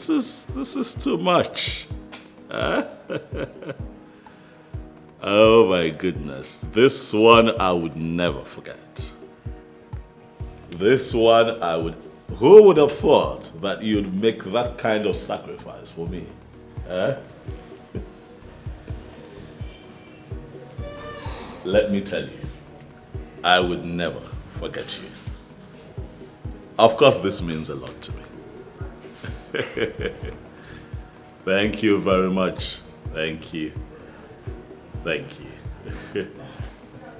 this is too much. Huh? Oh my goodness. This one I would never forget. This one I would... Who would have thought that you'd make that kind of sacrifice for me? Huh? Let me tell you, I would never forget you. Of course, this means a lot to me. Thank you very much. Thank you. Thank you.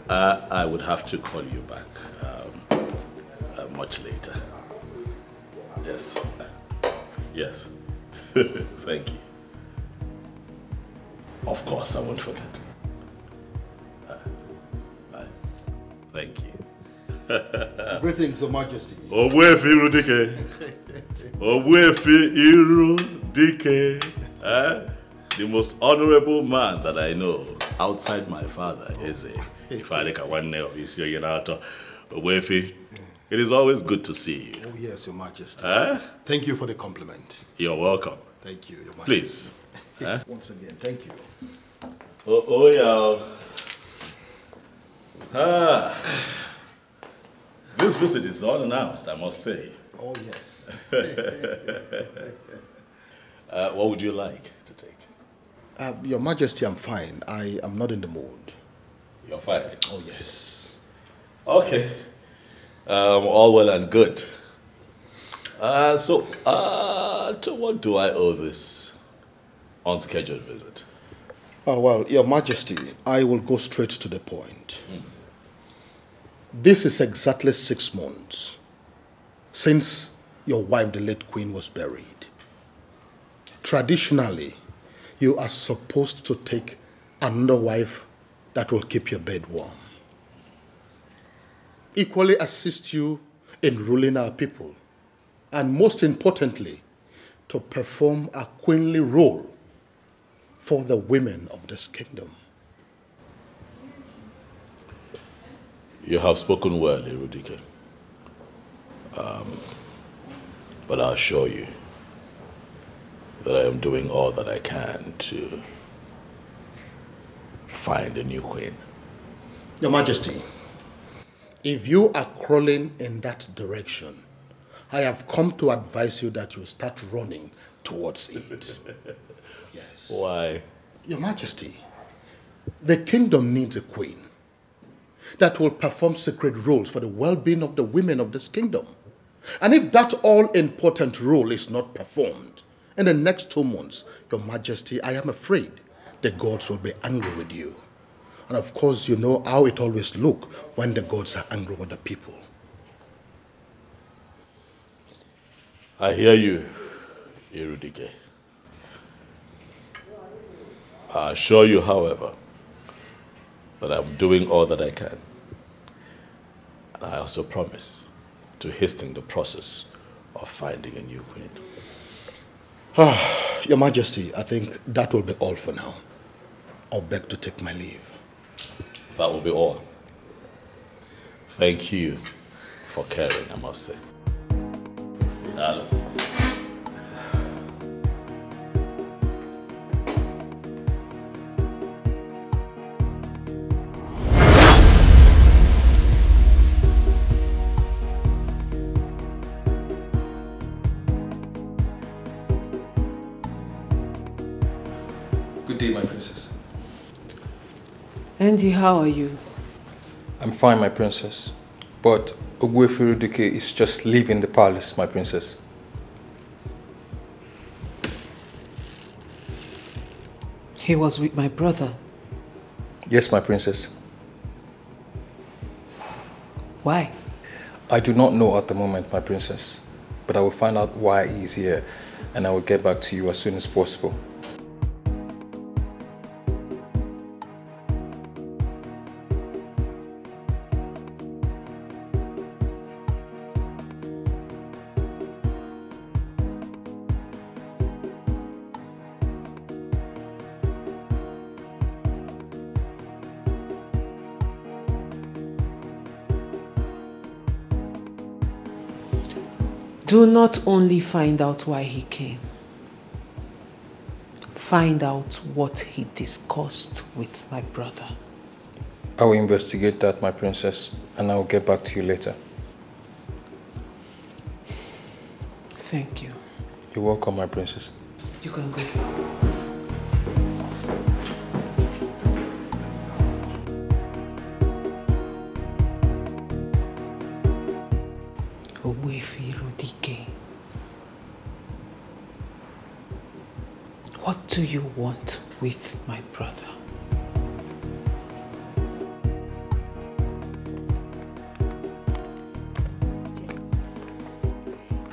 I would have to call you back much later. Yes. Yes. Thank you. Of course, I won't forget. Thank you. Greetings, Your Majesty. Owefi Irudike. Owefi Irudike. The most honorable man that I know outside my father is if I look at one name of his Owefi. It is always good to see you. Oh yes, Your Majesty. Thank you for the compliment. You're welcome. Thank you, Your Majesty. Please. Once again, thank you. Oh yeah. This visit is unannounced, I must say. Oh, yes. What would you like to take? Your Majesty, I'm fine. I am not in the mood. You're fine? Oh, yes. Okay. All well and good. To what do I owe this unscheduled visit? Oh, well, Your Majesty, I will go straight to the point. This is exactly 6 months since your wife, the late Queen, was buried. Traditionally, you are supposed to take another wife that will keep your bed warm. Equally assist you in ruling our people. And most importantly, to perform a queenly role for the women of this kingdom. You have spoken well, Irudike. But I assure you that I am doing all that I can to find a new queen. Your Majesty, if you are crawling in that direction, I have come to advise you that you start running towards it. Yes. Why? Your Majesty, the kingdom needs a queen that will perform sacred roles for the well-being of the women of this kingdom. And if that all-important role is not performed in the next 2 months, Your Majesty, I am afraid the gods will be angry with you. And of course, you know how it always looks when the gods are angry with the people. I hear you, Irudike. I assure you, however, that I'm doing all that I can. And I also promise to hasten the process of finding a new queen. Your Majesty, I think that will be all for now. I'll beg to take my leave. That will be all. Thank you for caring, I must say. Hello. Good day, my princess. Andy, how are you? I'm fine, my princess. But Ogbuefi Irudike is just leaving the palace, my princess. He was with my brother. Yes, my princess. Why? I do not know at the moment, my princess. But I will find out why he is here, and I will get back to you as soon as possible. Do not only find out why he came, find out what he discussed with my brother. I will investigate that, my princess, and I will get back to you later. Thank you. You're welcome, my princess. You can go. What do you want with my brother?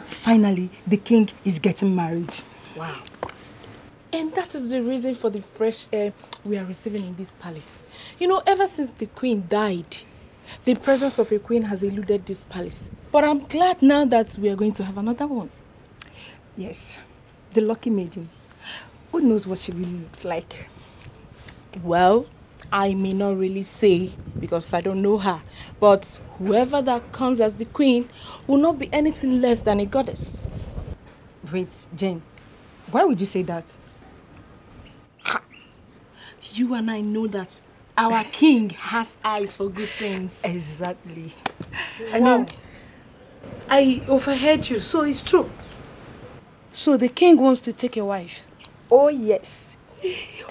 Finally, the king is getting married. Wow. And that is the reason for the fresh air we are receiving in this palace. You know, ever since the queen died, the presence of a queen has eluded this palace. But I'm glad now that we are going to have another one. Yes, the lucky maiden. Who knows what she really looks like? Well, I may not really say because I don't know her. But whoever that comes as the queen will not be anything less than a goddess. Wait, Jane, why would you say that? You and I know that our king has eyes for good things. Exactly. I mean, I overheard you, so it's true. So the king wants to take a wife? Oh, yes.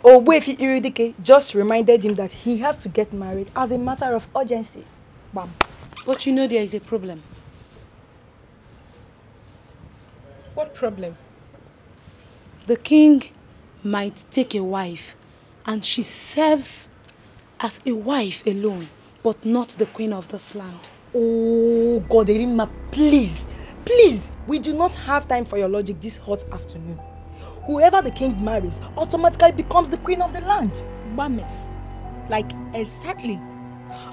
Ogbuefi Iridike just reminded him that he has to get married as a matter of urgency. Bam. But you know there is a problem. What problem? The king might take a wife and she serves as a wife alone, but not the queen of this land. Oh, God, Erima, please. Please, we do not have time for your logic this hot afternoon. Whoever the king marries automatically becomes the queen of the land. Bames. Like, exactly.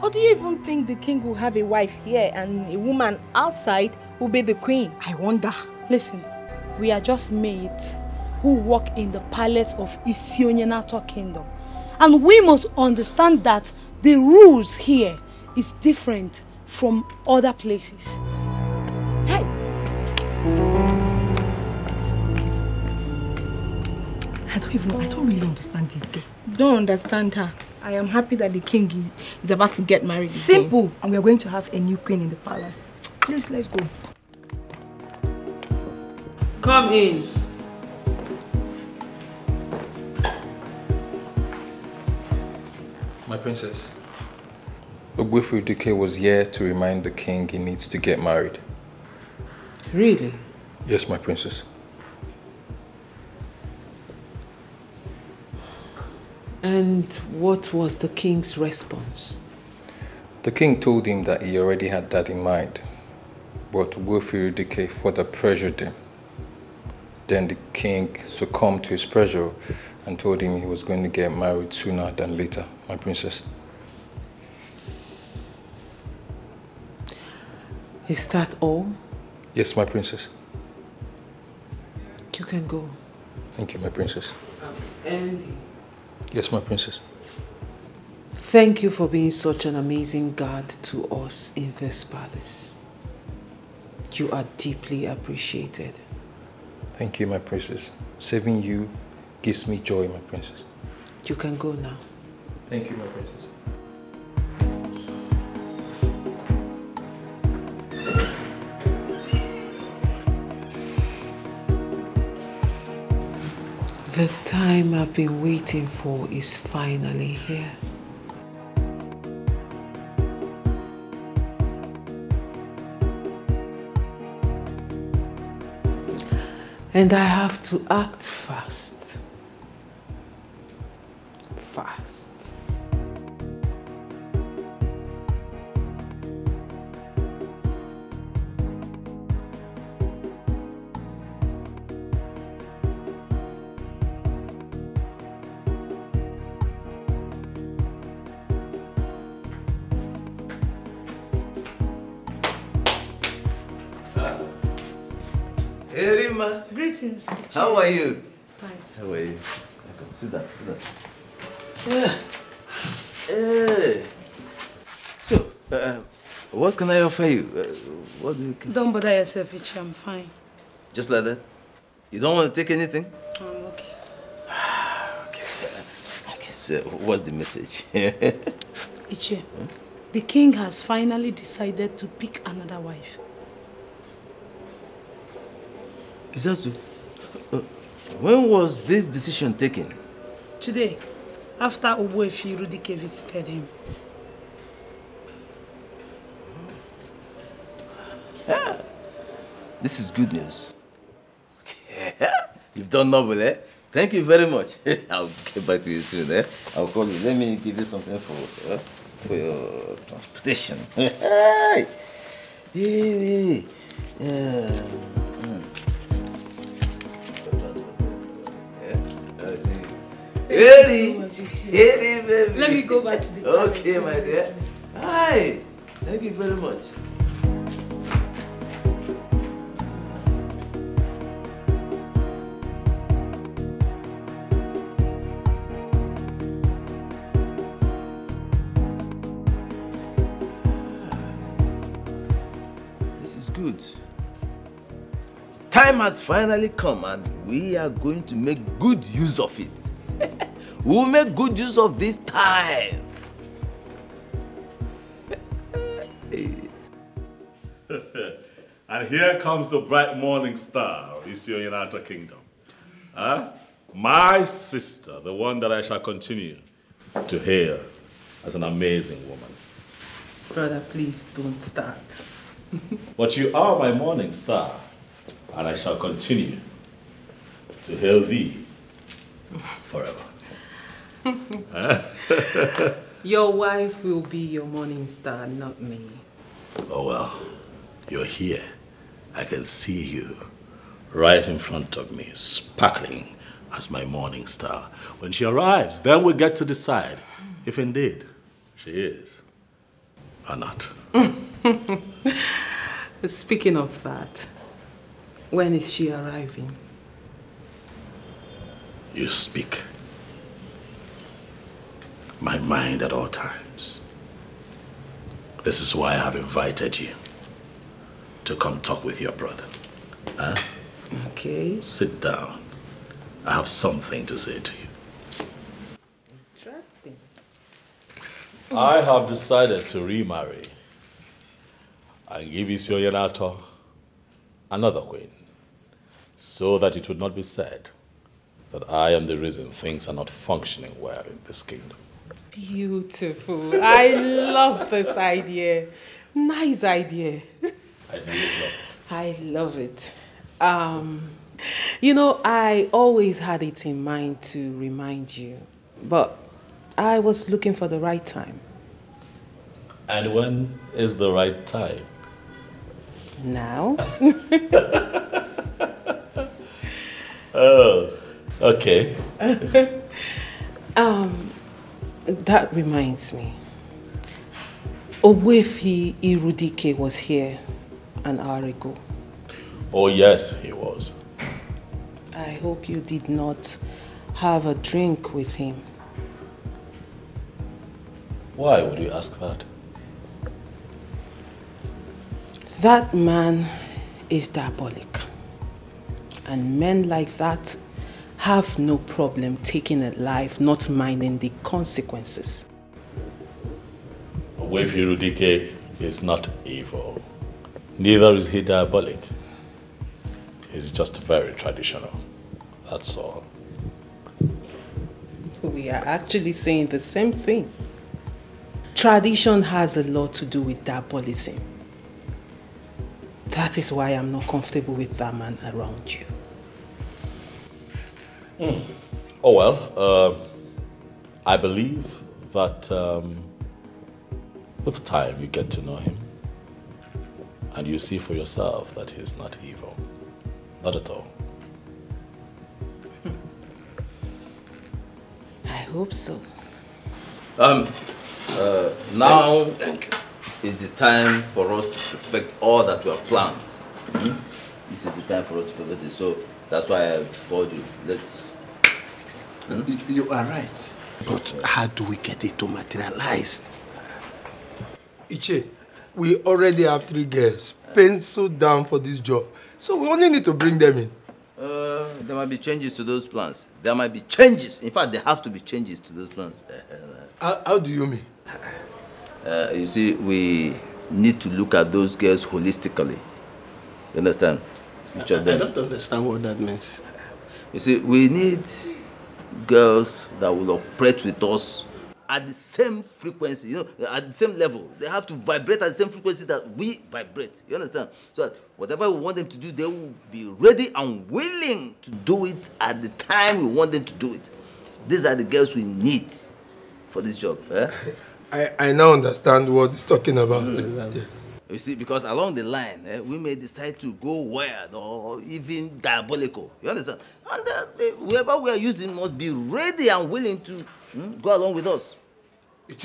Or do you even think the king will have a wife here and a woman outside will be the queen? I wonder. Listen, we are just maids who work in the palace of Isionyenato Kingdom. And we must understand that the rules here is different from other places. Hey! I don't really understand this girl. Don't understand her. I am happy that the king is about to get married. Simple. Again. And we are going to have a new queen in the palace. Please, let's go. Come in. My princess, Ogbuefi Iridike was here to remind the king he needs to get married. Really? Yes, my princess. And what was the king's response? The king told him that he already had that in mind, but Ogbuefi Iridike further pressured him. Then the king succumbed to his pressure and told him he was going to get married sooner than later, my princess. Is that all? Yes, my princess. You can go. Thank you, my princess. Andy. Yes, my princess. Thank you for being such an amazing guard to us in this palace. You are deeply appreciated. Thank you, my princess. Saving you gives me joy, my princess. You can go now. Thank you, my princess. The time I've been waiting for is finally here. And I have to act fast. Fast. Erima. Greetings. How are you? Fine. How are you? Come, sit down, sit down. Yeah. Hey. So, what can I offer you? What do you... Don't bother yourself, Ichi. I'm fine. Just like that? You don't want to take anything? I'm okay. So, what's the message? Ichie, the king has finally decided to pick another wife. Is that so? When was this decision taken? Today, after Ogbuefi Irudike visited him. This is good news. You've done noble, eh? Thank you very much. I'll get back to you soon, eh? I'll call you. Let me give you something for your transportation. Hey! Hey, baby. Let me go back to the palace. Okay, my dear. Hi. Thank you very much. This is good. Time has finally come and we are going to make good use of it. We'll make good use of this time. And here comes the bright morning star of Isionyinata Kingdom. Huh? My sister, the one that I shall continue to hail as an amazing woman. Brother, please don't start. But you are my morning star, and I shall continue to hail thee forever. Your wife will be your morning star, not me. Oh well, you're here. I can see you right in front of me, sparkling as my morning star. When she arrives, then we get to decide if indeed she is or not. Speaking of that, when is she arriving? You speak my mind at all times. This is why I have invited you to come talk with your brother. Huh? Okay. Sit down. I have something to say to you. Interesting. I have decided to remarry and give Isionyinata another queen, so that it would not be said that I am the reason things are not functioning well in this kingdom. Beautiful. I love this idea. Nice idea. I do love it. I love it. You know, I always had it in mind to remind you, but I was looking for the right time. And when is the right time? Now? Oh, okay. That reminds me. Ogbuefi Irudike was here an hour ago. Oh yes, he was. I hope you did not have a drink with him. Why would you ask that? That man is diabolic. And men like that have no problem taking a life, not minding the consequences. Ogbuefi Irudike is not evil. Neither is he diabolic. He's just very traditional. That's all. We are actually saying the same thing. Tradition has a lot to do with diabolism. That is why I'm not comfortable with that man around you. Oh well, I believe that with time you get to know him and you see for yourself that he's not evil. Not at all. I hope so. Now is the time for us to perfect all that we have planned. This is the time for us to perfect it. So that's why I've called you. Let's. You are right. But how do we get it to materialize? Iche, we already have 3 girls penciled down for this job. So we only need to bring them in. There might be changes to those plans. There might be changes. In fact, there have to be changes to those plans. How do you mean? You see, we need to look at those girls holistically. You understand? Each of them. I don't understand what that means. You see, we need girls that will operate with us at the same frequency, at the same level. They have to vibrate at the same frequency that we vibrate. You understand? So that whatever we want them to do, they will be ready and willing to do it at the time we want them to do it. These are the girls we need for this job. Eh? I now understand what he's talking about. Yes. You see, because along the line, we may decide to go wild or even diabolical. You understand? And whoever we are using must be ready and willing to go along with us. No.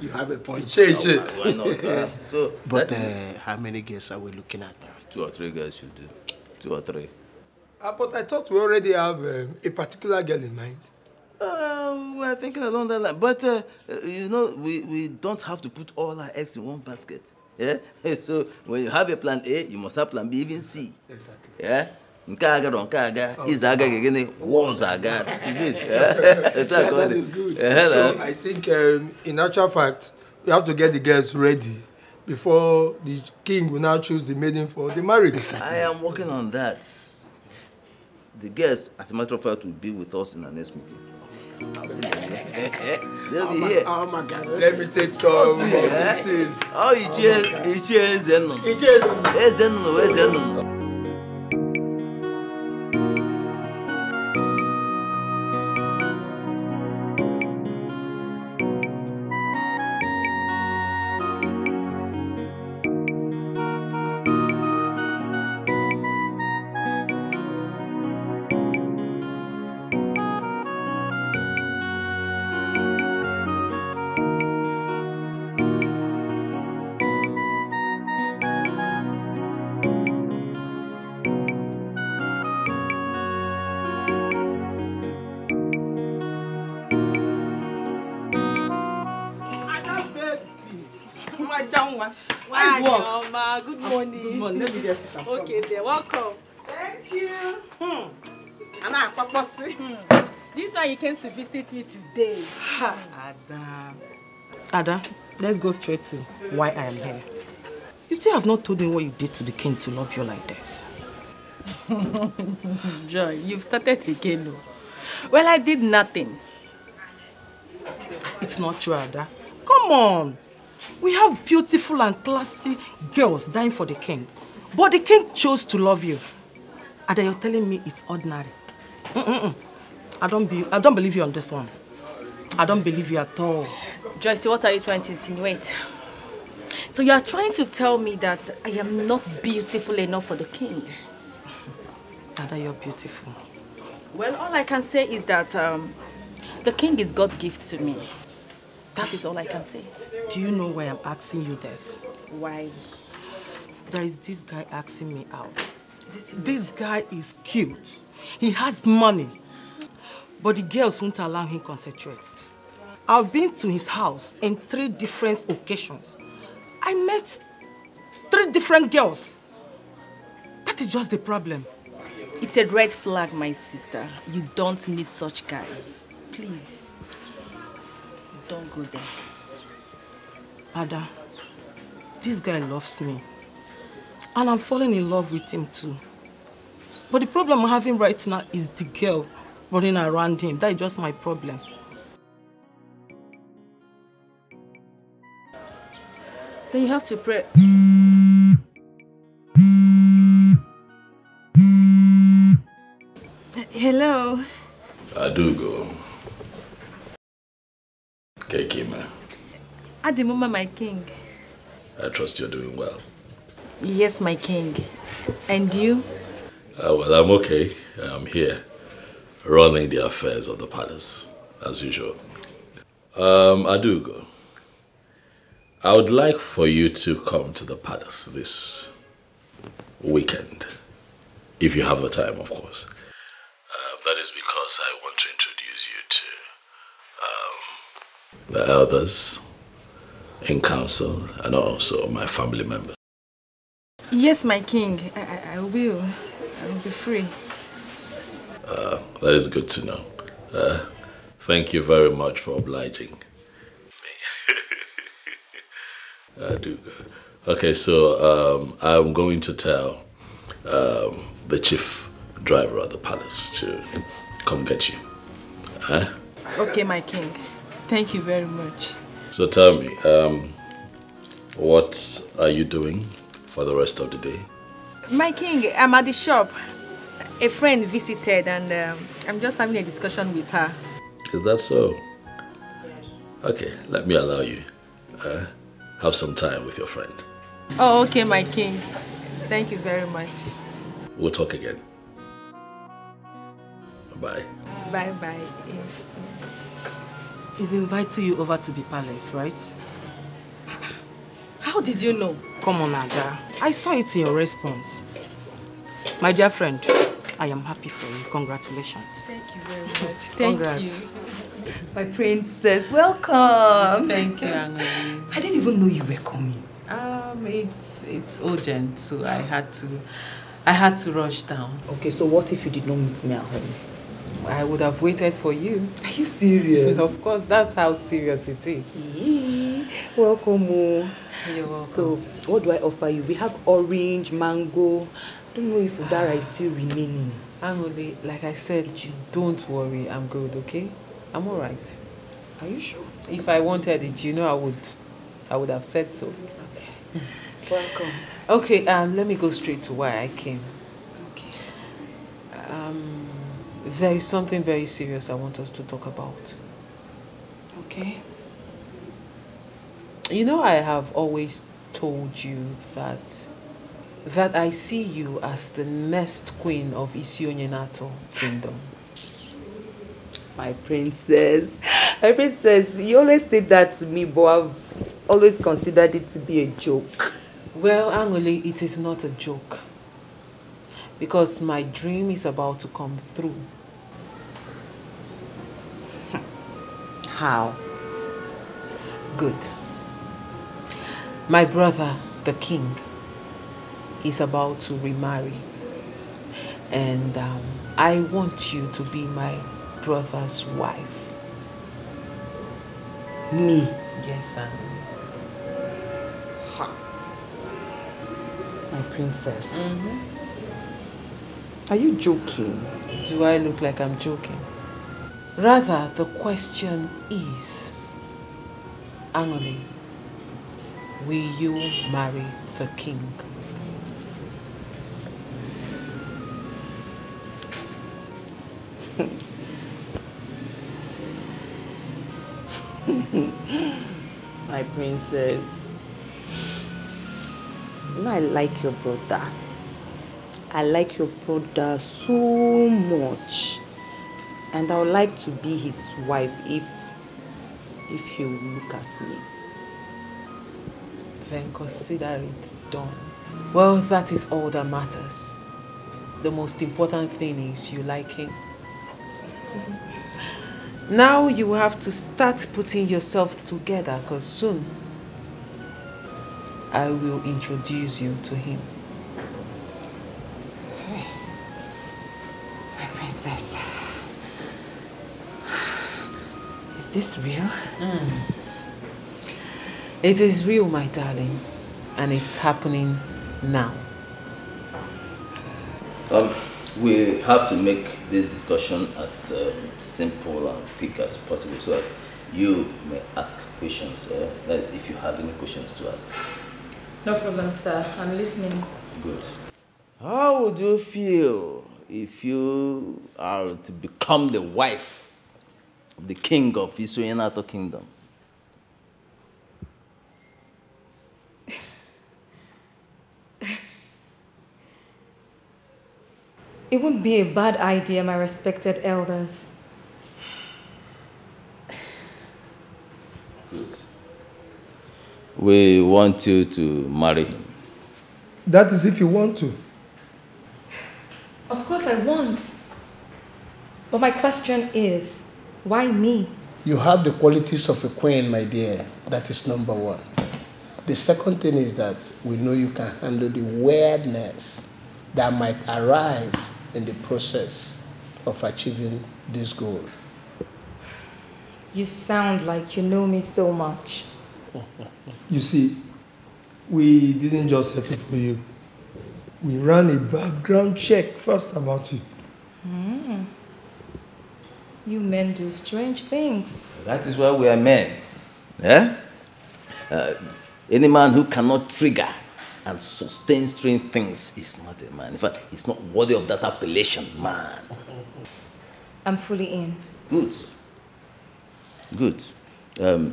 You have a point. Why not? But how many girls are we looking at? 2 or 3 girls should do. 2 or 3. But I thought we already have a particular girl in mind. We're thinking along that line. But, we don't have to put all our eggs in one basket. Yeah? So, when you have a plan A, you must have plan B, even C. Exactly. Yeah? That is it. That is good. So, I think, in actual fact, we have to get the girls ready before the king will now choose the maiden for the marriage. I am working on that. The girls, as a matter of fact, will be with us in our next meeting. They'll be here. Oh my God. Let me take some. Oh, he cheers. Good morning. Good morning. Let me just sit down. Okay, they're welcome. Thank you. Anna, This one you came to visit me today. Ada, let's go straight to why I am here. You still have not told me what you did to the king to love you like this. Joy, you've started again. Well, I did nothing. It's not true, Ada. Come on. We have beautiful and classy girls dying for the king. But the king chose to love you. Ada, you're telling me it's ordinary. I don't believe you on this one. I don't believe you at all. Joyce, what are you trying to insinuate? So you are trying to tell me that I am not beautiful enough for the king? Ada, you're beautiful. Well, all I can say is that the king is God's gift to me. That is all I can say. Do you know why I'm asking you this? Why? There is this guy asking me out. This guy is cute. He has money. But the girls won't allow him to concentrate. I've been to his house in 3 different occasions. I met 3 different girls. That is just the problem. It's a red flag, my sister. You don't need such guy. Please. Don't go there. Ada, this guy loves me. And I'm falling in love with him too. But the problem I'm having right now is the girl running around him. That is just my problem. Then you have to pray. Hello. Adugo. Kekima. Adimuma, my king. I trust you're doing well. Yes, my king. And you? Well, I'm okay. I'm here, running the affairs of the palace, as usual. Adugo, I would like for you to come to the palace this weekend, if you have the time, of course. That is because I want to introduce you to the elders in council and also my family members. Yes, my king. I will. I will be free. That is good to know. Thank you very much for obliging. I do. Okay, so I'm going to tell the chief driver of the palace to come get you. Okay, my king. Thank you very much. So tell me, what are you doing for the rest of the day? My king, I'm at the shop. A friend visited and I'm just having a discussion with her. Is that so? Yes. Okay, let me allow you. Have some time with your friend. Oh, okay, my king. Thank you very much. We'll talk again. Bye. Bye-bye. He's inviting you over to the palace, right? How did you know? Come on, Ada. I saw it in your response. My dear friend, I am happy for you. Congratulations. Thank you very much. Thank Congrats. you. My princess, welcome. Thank you, Angoli. I didn't even know you were coming. It's urgent, so I had to rush down. Okay, so what if you did not meet me at home? I would have waited for you. Are you serious? Of course, that's how serious it is. Welcome. You're welcome. So, what do I offer you? We have orange, mango. I don't know if udara is still remaining. Angoli, like I said, don't worry. I'm good, okay? I'm all right. Are you sure? If I wanted it, you know I would have said so. Okay. Welcome. Okay, let me go straight to why I came. Okay. There is something very serious I want us to talk about. Okay. You know, I have always told you that I see you as the next queen of Isionyenato kingdom. My princess, you always say that to me, but I've always considered it to be a joke. Well, Angoli, it is not a joke. Because my dream is about to come through. How? Good. My brother, the king, is about to remarry. And I want you to be my brother's wife. Me? Yes, Angoli. My princess. Are you joking? Do I look like I'm joking? Rather, the question is, Angoli, will you marry the king? My princess. You know I like your brother. I like your brother so much. And I would like to be his wife if he will look at me. Then consider it done. Well, that is all that matters. The most important thing is you like him. Now you have to start putting yourself together, because soon I will introduce you to him. Hey, my princess. Is this real? It is real, my darling, and it's happening now. We have to make this discussion as simple and quick as possible so that you may ask questions. That is, if you have any questions to ask. No problem, sir. I'm listening. Good. How would you feel if you are to become the wife of the king of Isoyenato Kingdom? It wouldn't be a bad idea, my respected elders. Good. We want you to marry him. That is if you want to. Of course I want. But my question is, why me? You have the qualities of a queen, my dear. That is number one. The second thing is that we know you can handle the weirdness that might arise in the process of achieving this goal. You sound like you know me so much. You see, we didn't just settle for you. We ran a background check first about you. You men do strange things. That is why we are men. Yeah? Any man who cannot trigger and sustain strange things is not a man. In fact, he's not worthy of that appellation, man. I'm fully in. Good. Good. I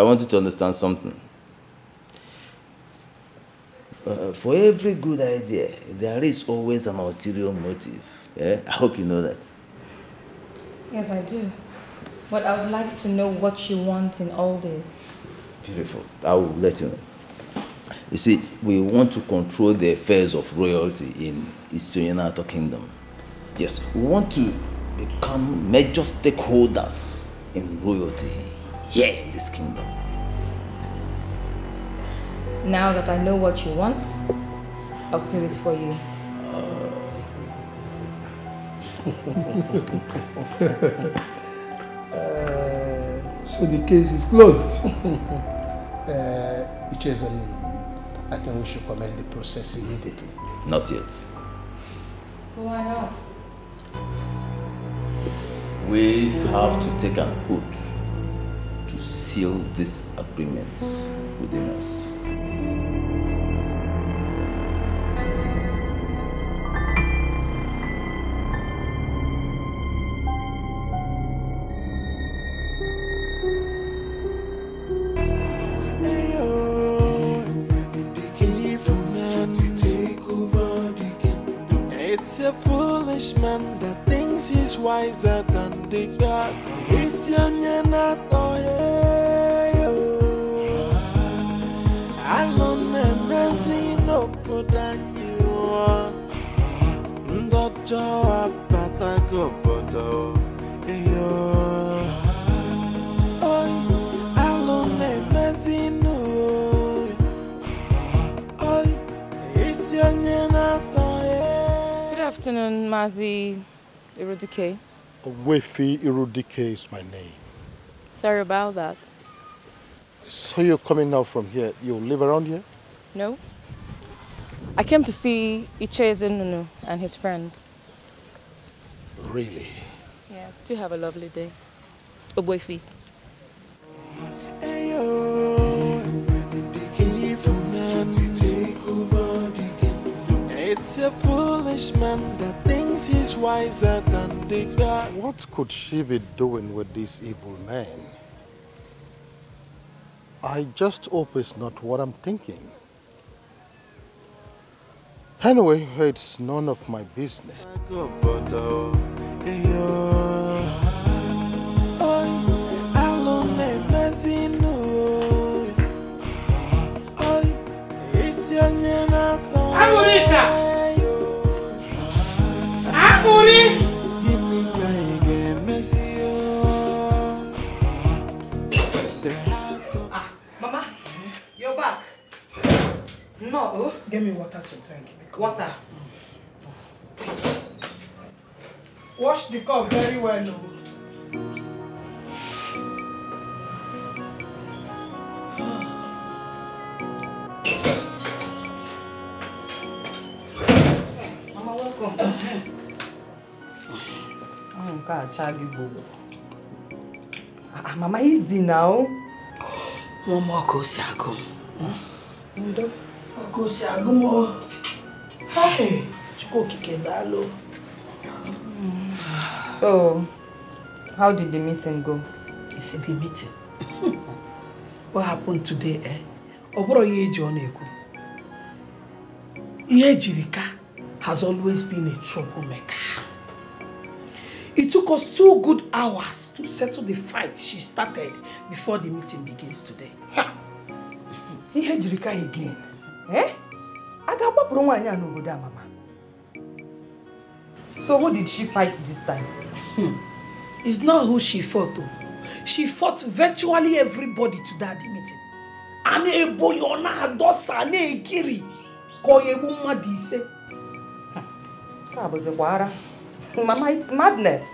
want you to understand something. For every good idea, there is always an ulterior motive. Yeah? I hope you know that. Yes, I do. But I would like to know what you want in all this. Beautiful. I will let you know. You see, we want to control the affairs of royalty in Isonyenato Kingdom. Yes, we want to become major stakeholders in royalty here in this kingdom. Now that I know what you want, I'll do it for you. So the case is closed. I think we should commence the process immediately. Not yet. Why not? We have to take an oath to seal this agreement within us. A foolish man that thinks he's wiser than the gods. It's your not alone and messy no put than you. Not job, but I go bodo. Alone and messy no. It's your not. Good afternoon, Mazi Irudike. Wefi Irudike is my name. Sorry about that. So you're coming now from here. You live around here? No. I came to see Icheze Nunu and his friends. Really? Yeah, to have a lovely day. Wefi. It's a foolish man that thinks he's wiser than the God. What could she be doing with this evil man? I just hope it's not what I'm thinking. Anyway, it's none of my business. Mama, you're back. No. Get me water to drink. Water. Wash the cup very well. Mama, welcome. Mama, easy now. One more Kosiago. Kosiago. Hey, So, how did the meeting go? You see the meeting? What happened today, eh? Oboro Yeji Oneku. Yejirika has always been a troublemaker. It took us 2 good hours to settle the fight she started before the meeting begins today. Yejirika again. Eh? Mama. So who did she fight this time? It's not who she fought though. She fought virtually everybody to that meeting. And Eboyona Dosa ne Kiri. Koyebu Madise. Mama, it's madness.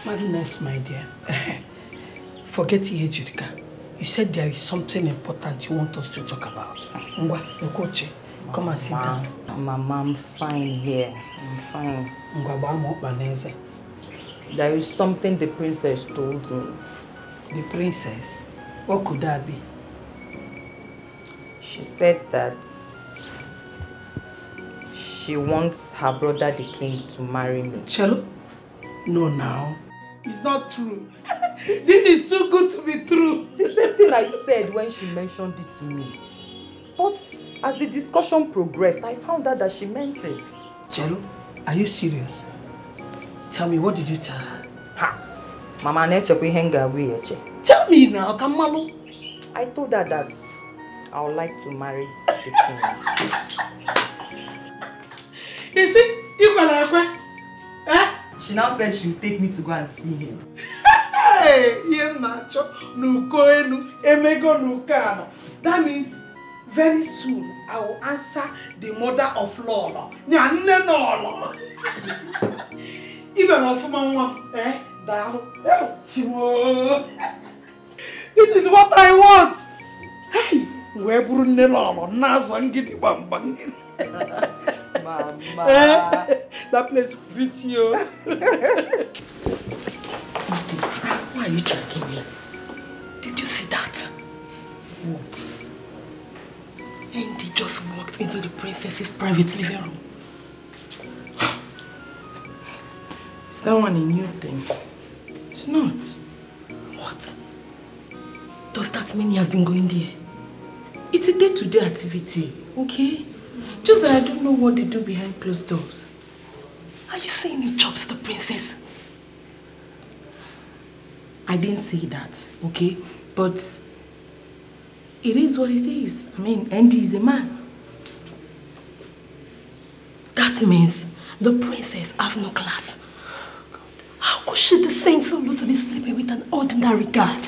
Madness, my dear. Forget it, Judika. You said there is something important you want us to talk about. Ngwa, Nkoche, come and sit down. Mama, I'm fine here. I'm fine. Ngwa, there is something the princess told me. The princess? What could that be? She said that she wants her brother the king to marry me. Chelo? No, now. It's not true. This is too good to be true. The same thing I said when she mentioned it to me. But as the discussion progressed, I found out that she meant it. Chelo, are you serious? Tell me, what did you tell her? Ha! Mama neche kwe henga we. Tell me now, Kamalu. I told her that I would like to marry the king. You see, you got a friend. Eh? She now said she would take me to go and see him. Hey, Nacho, Nukoenu, Emego Nukana. That means very soon I will answer the mother of Lola. Nyanenola. Even of Mama, eh? Timo. This is what I want. Hey, where Brunello, Nazangiti Bambang. Mama. That place will fit you. Listen, why are you tracking me? Did you see that? What? Andy just walked into the princess's private living room. Is that one a new thing? It's not. What? Does that mean he has been going there? It's a day-to-day activity, okay? Just that I don't know what they do behind closed doors. Are you saying he chops the princess? I didn't say that, okay? But it is what it is. I mean, Andy is a man. That means the princess has no class. How could she descend so low to be sleeping with an ordinary guard?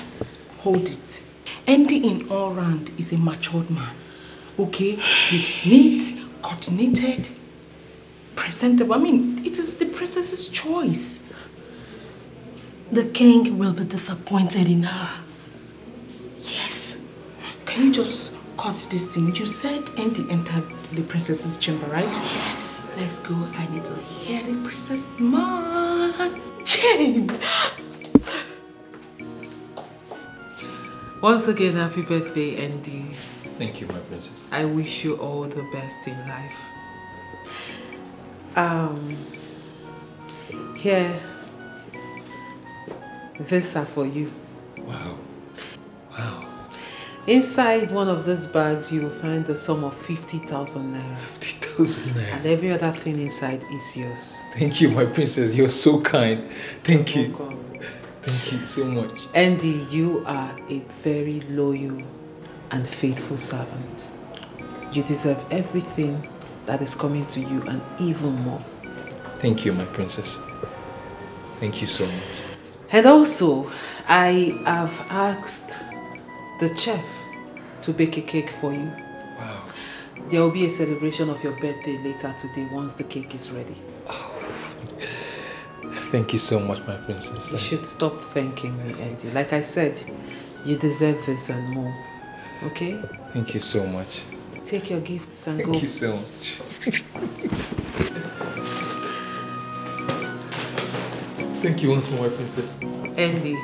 Hold it. Andy in all round is a matured man. Okay? He's neat, coordinated, presentable. I mean, it is the princess's choice. The king will be disappointed in her. Yes. Can you just cut this thing? You said Andy entered the princess's chamber, right? Yes. Let's go. I need to hear the princess man. Jane! Once again, happy birthday, Andy. Thank you, my princess. I wish you all the best in life. Here, these are for you. Wow. Wow. Inside one of these bags, you will find the sum of 50,000 naira. 50,000 naira. And every other thing inside is yours. Thank you, my princess. You're so kind. Thank you. Welcome. Thank you so much. Andy, you are a very loyal and faithful servant. You deserve everything that is coming to you and even more. Thank you, my princess. Thank you so much. And also, I have asked the chef to bake a cake for you. Wow. There will be a celebration of your birthday later today once the cake is ready. Oh. Thank you so much, my princess. You should stop thanking me, Andy. Like I said, you deserve this and more. Okay? Thank you so much. Take your gifts and go. Thank you so much. Thank you once more, my princess. Andy,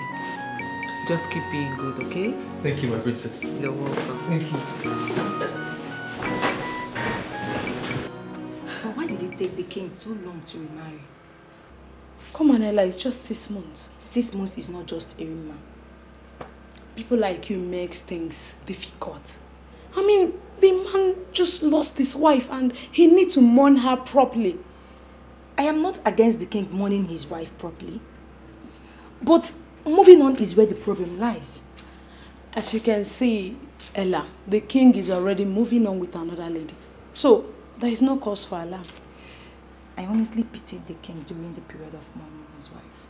just keep being good, okay? Thank you, my princess. You're welcome. Thank you. But why did it take the king too long to remarry? Come on, Ella, it's just 6 months. 6 months is not just a remarry. People like you makes things difficult. I mean, the man just lost his wife and he needs to mourn her properly. I am not against the king mourning his wife properly. But moving on is where the problem lies. As you can see, Ella, the king is already moving on with another lady. So, there is no cause for alarm. I honestly pitied the king during the period of mourning his wife.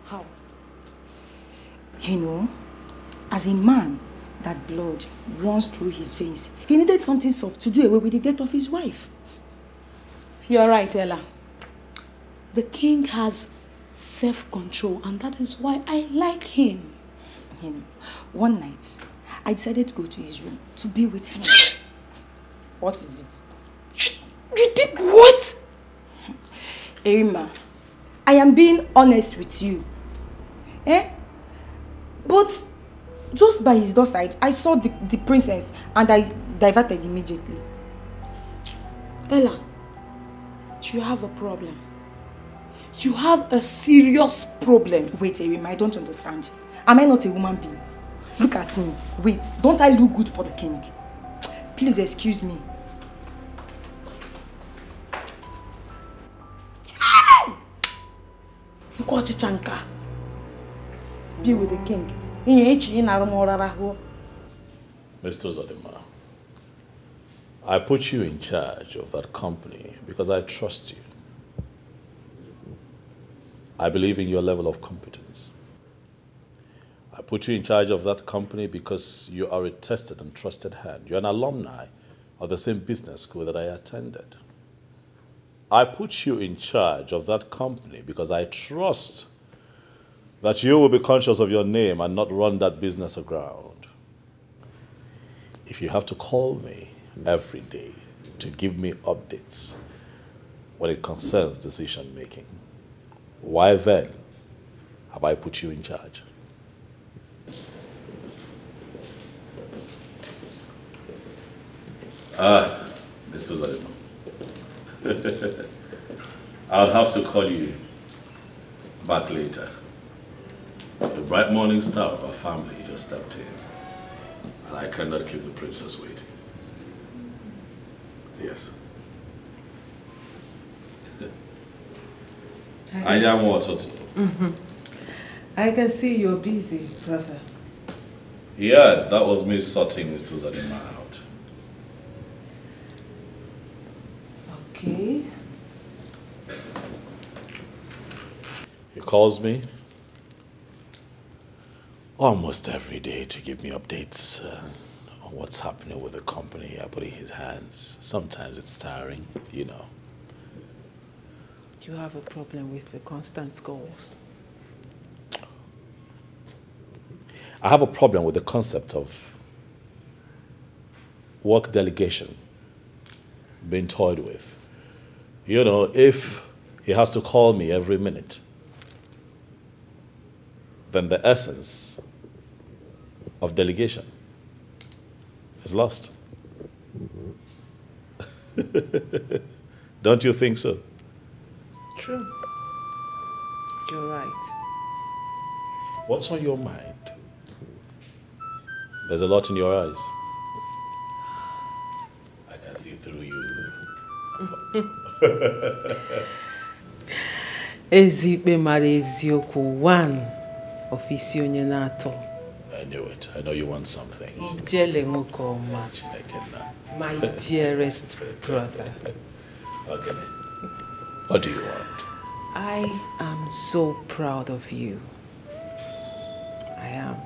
How? You know, as a man, that blood runs through his veins. He needed something soft to do away with the death of his wife. You're right, Ella. The king has self-control, and that is why I like him. You know, one night, I decided to go to his room to be with him. What is it? You did what? Erima, I am being honest with you. But just by his doorstep, I saw the princess and I diverted immediately. Ella, you have a problem. You have a serious problem. Wait, Erima, I don't understand. Am I not a woman being? Look at me. Wait, don't I look good for the king? Please excuse me. Be with the king. Mr. Zodima, I put you in charge of that company because I trust you. I believe in your level of competence. I put you in charge of that company because you are a tested and trusted hand. You're an alumni of the same business school that I attended. I put you in charge of that company because I trust that you will be conscious of your name and not run that business aground. If you have to call me every day to give me updates when it concerns decision making, why then have I put you in charge? Mr. Zalima. I'll have to call you back later. The bright morning star of our family just stepped in, and I cannot keep the princess waiting. Yes. I am also. I can see you're busy, brother. Yes, that was me sorting Mr. Zalima out. Okay. He calls me almost every day to give me updates on what's happening with the company I put in his hands. Sometimes it's tiring, you know. Do you have a problem with the constant calls? I have a problem with the concept of work delegation being toyed with. You know, if he has to call me every minute, then the essence of delegation is lost. Don't you think so? True. You're right. What's on your mind? There's a lot in your eyes. I can see through you. Ezikpe mara eziokwu one ofisi onye na-atọ. I knew it. I know you want something. Ijele nwoke ọma. My dearest brother. Okay. What do you want? I am so proud of you. I am.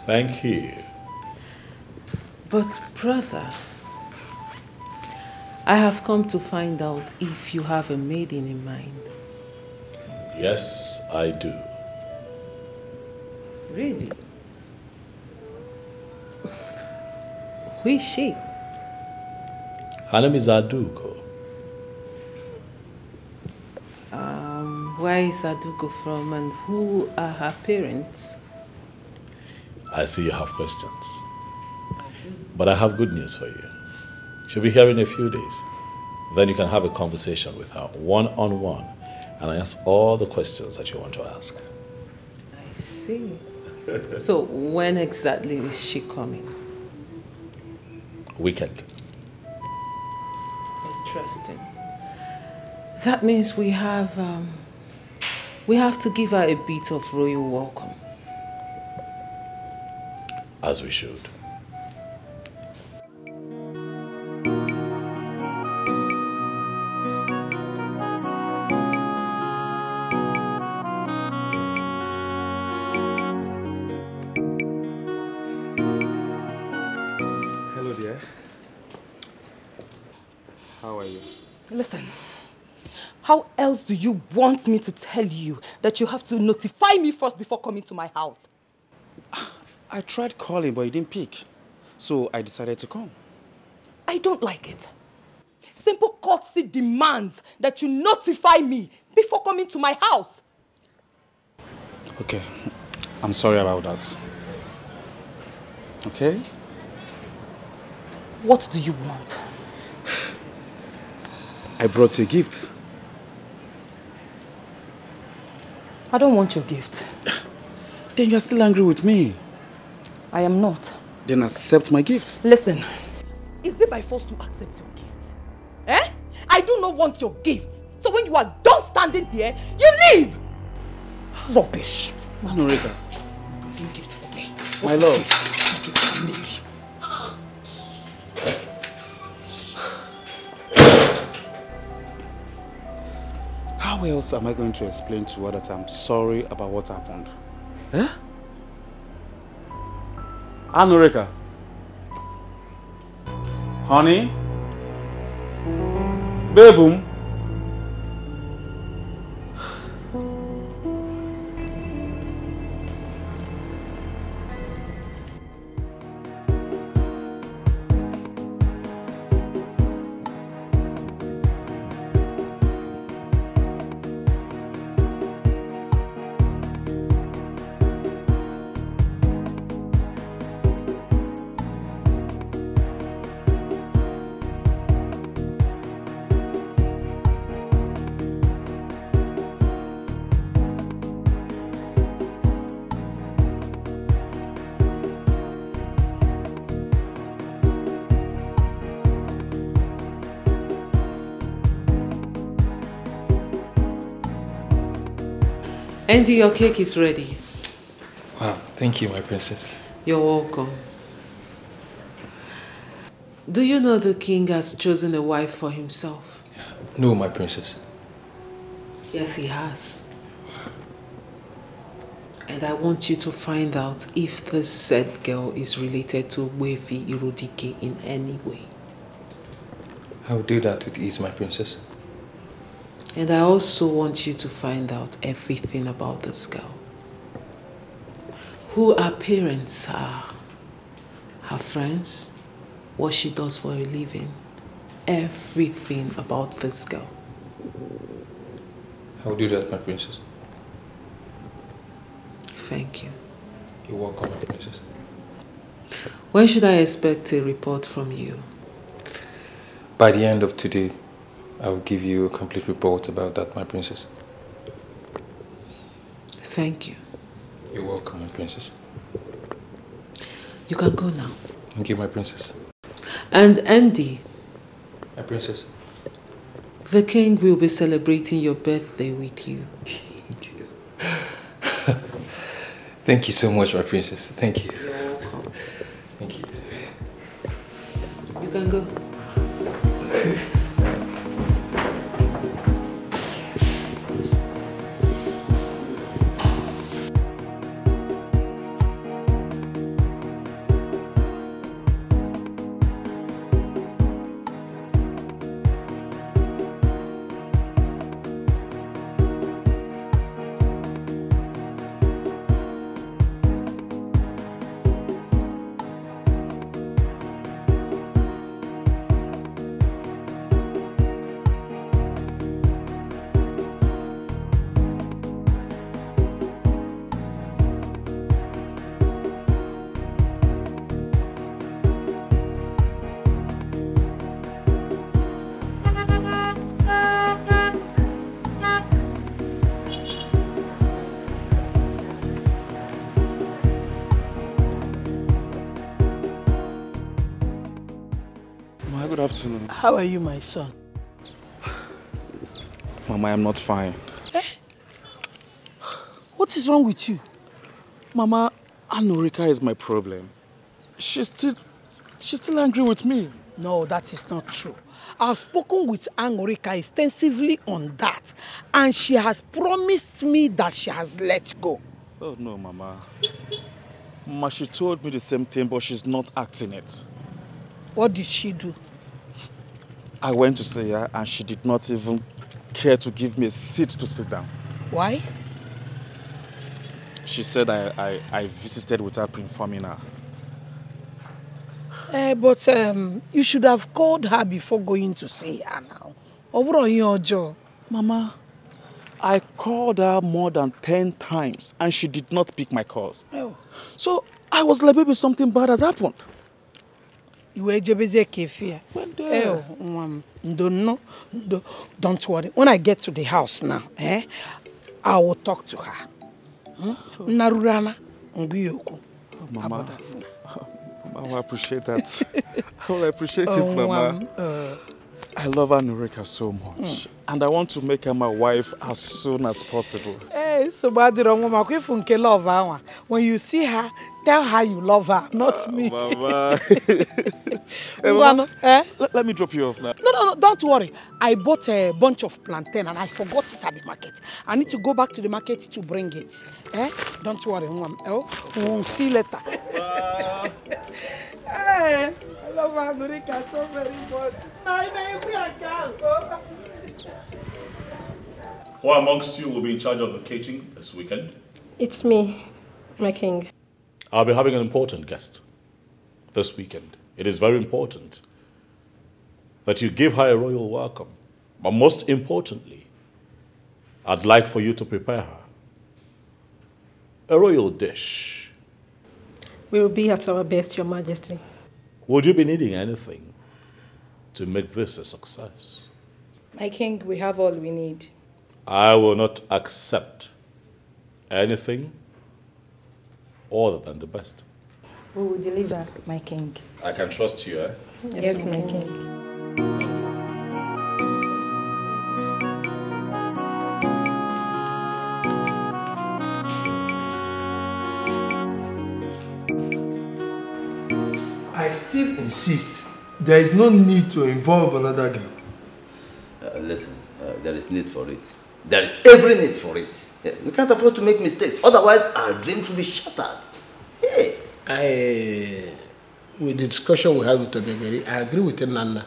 Thank you. But brother, I have come to find out if you have a maiden in mind. Yes, I do. Really? Who is she? Her name is Adugo. Where is Adugo from and who are her parents? I see you have questions. But I have good news for you. She'll be here in a few days. Then you can have a conversation with her one-on-one and ask all the questions that you want to ask. I see. So when exactly is she coming? Weekend. Interesting. That means we have to give her a bit of royal welcome. As we should. Listen, how else do you want me to tell you that you have to notify me first before coming to my house? I tried calling, but you didn't pick. So I decided to come. I don't like it. Simple courtesy demands that you notify me before coming to my house. Okay, I'm sorry about that. Okay? What do you want? I brought you a gift. I don't want your gift. Then you're still angry with me. I am not. Then accept my gift. Listen, is it by force to accept your gift? Eh? I do not want your gift. So when you are done standing here, you leave! Rubbish. Anorika. You gift for me. My love. Gift for me. How else am I going to explain to her that I'm sorry about what happened? Eh? Anorika. Honey? Baboom? Andy, your cake is ready. Wow, thank you, my princess. You're welcome. Do you know the king has chosen a wife for himself? No, my princess. Yes, he has. And I want you to find out if this said girl is related to Wefi Irodike in any way. I will do that with ease, my princess. And I also want you to find out everything about this girl. Who her parents are, her friends, what she does for a living, everything about this girl. I will do that, my princess. Thank you. You're welcome, my princess. When should I expect a report from you? By the end of today, I will give you a complete report about that, my princess. Thank you. You're welcome, my princess. You can go now. Thank you, my princess. And Andy. My princess. The king will be celebrating your birthday with you. Thank you so much, my princess. Thank you. You're welcome. Thank you. You can go. Good afternoon. How are you, my son? Mama, I'm not fine. Eh? What is wrong with you? Mama, Anorika is my problem. She's still angry with me. No, that is not true. I've spoken with Anorika extensively on that, and she has promised me that she has let go. Oh no, Mama. Mama, she told me the same thing, but she's not acting it. What did she do? I went to see her and she did not even care to give me a seat to sit down. Why? She said I visited without informing her. But you should have called her before going to see her now. Or what on your jaw? Mama, I called her more than 10 times and she did not pick my calls. Oh. So I was like, maybe something bad has happened. You were jebeze kefia. Don't worry. When I get to the house now, I will talk to her. Narurana, Mama, I will appreciate that. I will appreciate it, Mama. I love Anurika so much. And I want to make her my wife as soon as possible. So bad love. When you see her, tell her you love her, not me. Mama. Mama, let me drop you off now. No, don't worry. I bought a bunch of plantain and I forgot it at the market. I need to go back to the market to bring it. Don't worry, we'll see you later. Hey, I love Anurika so very much. Who amongst you will be in charge of the catering this weekend? It's me, my king. I'll be having an important guest this weekend. It is very important that you give her a royal welcome. But most importantly, I'd like for you to prepare her a royal dish. We will be at our best, Your Majesty. Would you be needing anything to make this a success? My king, we have all we need. I will not accept anything other than the best. We will deliver, my king. I can trust you, eh? Yes, my king. I still insist there is no need to involve another girl. Listen, there is need for it. There is every need for it. We can't afford to make mistakes, otherwise our dreams will be shattered. Hey. With the discussion we had with Obegeri, I agree with Nana.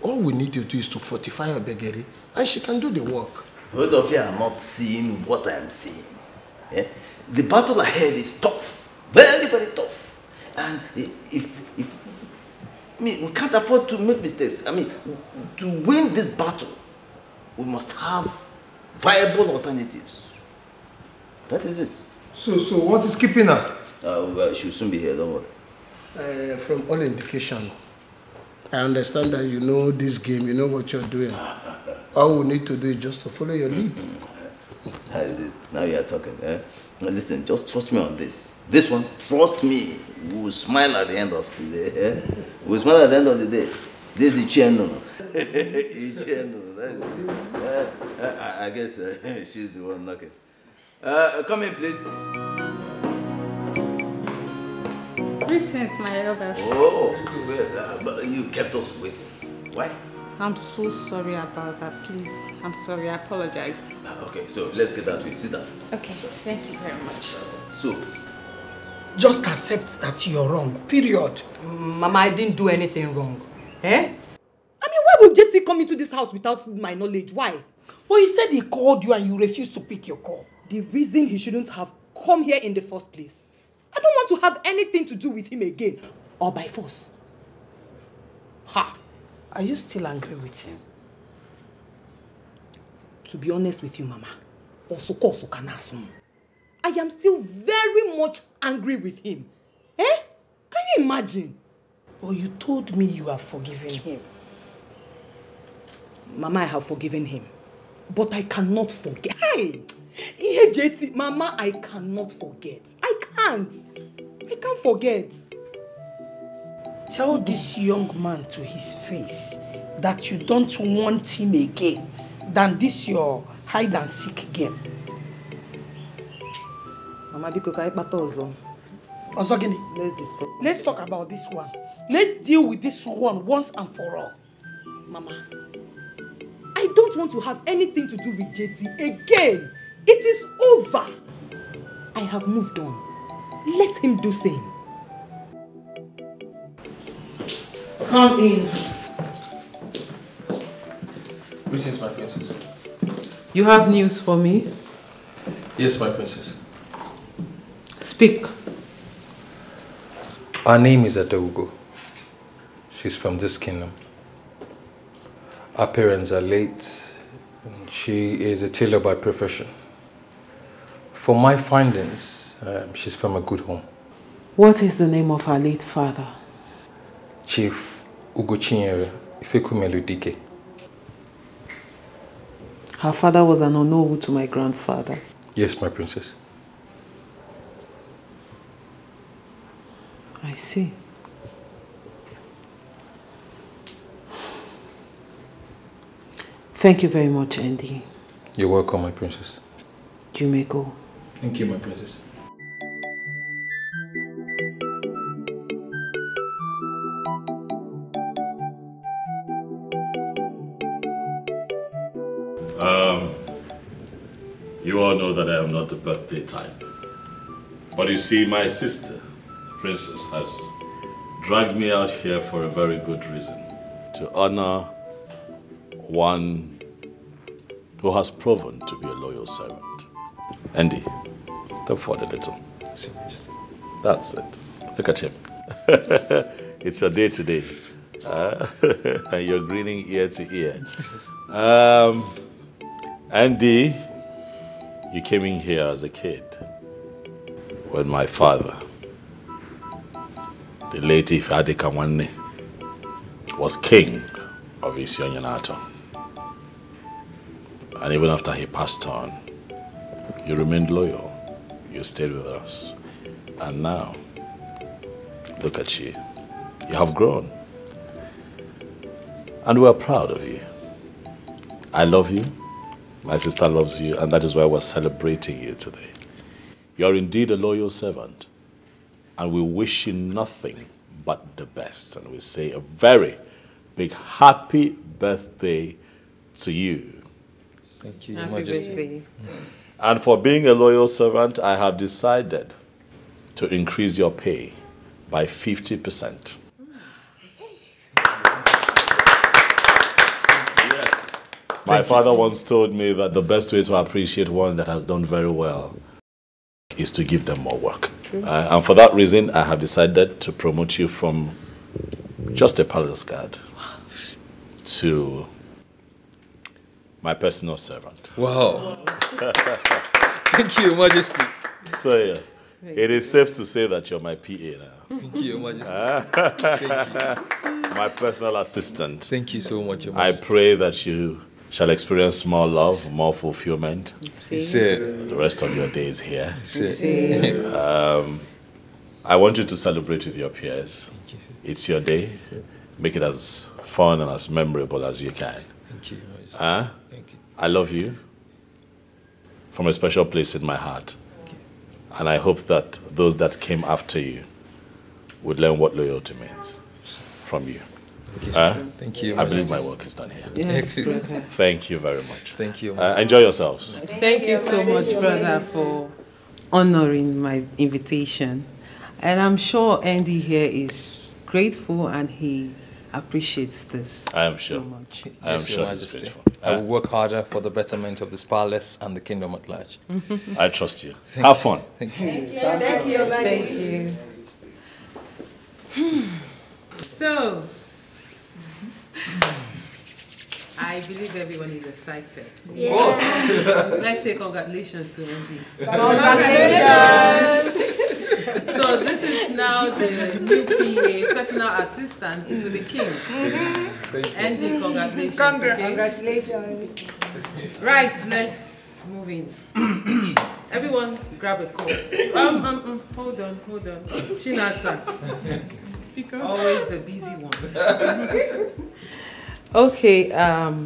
All we need to do is to fortify Obegeri, and she can do the work. Both of you are not seeing what I am seeing. The battle ahead is tough, very, very tough. And we can't afford to make mistakes. To win this battle, we must have viable alternatives. That is it. So what is keeping her? Well, she'll soon be here, don't worry. From all indication, I understand that you know this game, you know what you're doing. All we need to do is just to follow your lead. That is it. Now you are talking. Now listen, just trust me on this. This one, trust me, we will smile at the end of the day. We will smile at the end of the day. This is Icheno. Icheno, that's it. I guess she's the one knocking. Come in, please. Greetings, my elders. Oh, well, you kept us waiting. Why? I'm so sorry about that. Please, I'm sorry. I apologize. Okay, so let's get down to it. Sit down. Okay, thank you very much. So, just accept that you're wrong. Period. Mama, I didn't do anything wrong. Why would JT come into this house without my knowledge? Why? Well, he said he called you and you refused to pick your call. The reason he shouldn't have come here in the first place. I don't want to have anything to do with him again. Or by force. Ha! Are you still angry with him? To be honest with you, Mama, I am still very much angry with him. Can you imagine? Well, you told me you have forgiven him. Mama, I have forgiven him. But I cannot forget. JT, Mama, I cannot forget. I can't forget. Tell this young man to his face that you don't want him again than this your hide and seek game. Mama, because I battle. Let's discuss. Let's talk about this one. Let's deal with this one once and for all. Mama, I don't want to have anything to do with JT again. It is over. I have moved on. Let him do same. Come in. Greetings, my princess. You have news for me? Yes, my princess. Speak. Her name is Adaugo. She's from this kingdom. Her parents are late. She is a tailor by profession. For my findings, she's from a good home. What is the name of her late father? Chief Ugochinyere Ifekumelu Dike. Her father was an Onowu to my grandfather. Yes, my princess. I see. Thank you very much, Andy. You're welcome, my princess. You may go. Thank you, my princess. You all know that I am not the birthday type. But you see, my sister, the princess, has dragged me out here for a very good reason. To honor one who has proven to be a loyal servant. Andy, step forward a little. That's it. Look at him. It's your day today. And you're grinning ear to ear. Andy, you came in here as a kid when my father, the late Ifeadi Kamwanne, was king of Isionyanato. And even after he passed on, you remained loyal. You stayed with us. And now, look at you. You have grown. And we're proud of you. I love you. My sister loves you. And that is why we're celebrating you today. You're indeed a loyal servant. And we wish you nothing but the best. And we say a very big happy birthday to you. Thank you, Happy birthday. And for being a loyal servant, I have decided to increase your pay by 50%. Yes. My father once told me that the best way to appreciate one that has done very well is to give them more work. And for that reason, I have decided to promote you from just a palace guard to my personal servant. Wow. Thank you, Your Majesty. So yeah, it is safe to say that you're my PA now. Thank you, Your Majesty. Thank you. My personal assistant. Thank you so much, Your I Majesty. pray that you shall experience more love, more fulfillment. The rest of your days here. I want you to celebrate with your peers. It's your day. Make it as fun and as memorable as you can. Thank you, Your Majesty. Thank you. I love you from a special place in my heart. And I hope that those that came after you would learn what loyalty means from you. Thank you. I believe my work is done here. Yes, brother. Thank you very much. Thank you. Enjoy yourselves. Thank you so much, brother, for honoring my invitation. And I'm sure Andy here is grateful and he appreciates this. I am sure. So much. I am Yes, sure Your he's Majesty. grateful. I will work harder for the betterment of this palace and the kingdom at large. I trust you. Have fun. Thank you. Thank you. Thank you. So, I believe everyone is excited. Yes. Let's say congratulations to Andy. Congratulations. So this is now the new PA, personal assistant to the king. Andy, congratulations. Congratulations. Right, let's move in. Everyone grab a cup. Hold on. Chinasa. Always the busy one. Okay,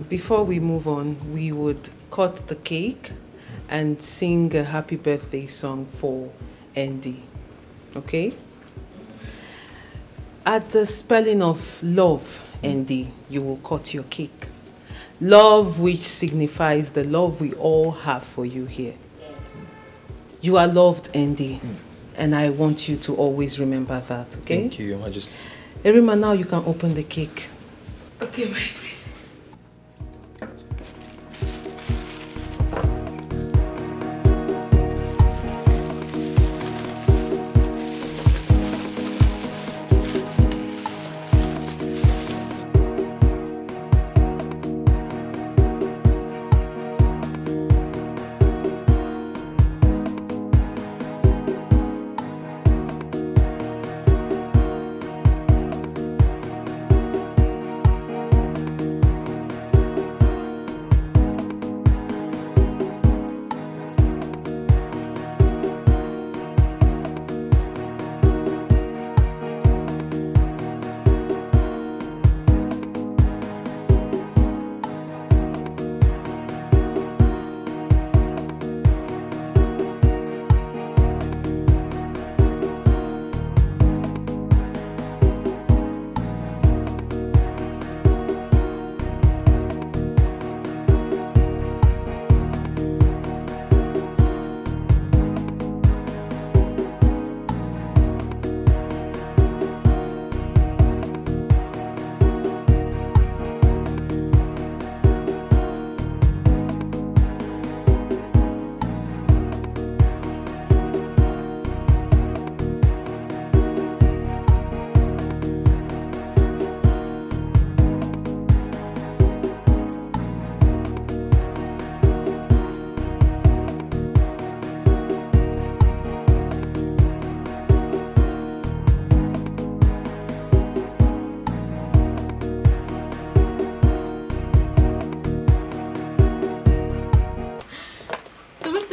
before we move on, we would cut the cake and sing a happy birthday song for Andy. Okay? At the spelling of love, Andy, you will cut your cake. Love, which signifies the love we all have for you here. You are loved, Andy, and I want you to always remember that, okay? Thank you, Your Majesty. Erima, now you can open the cake. Okay, my princess.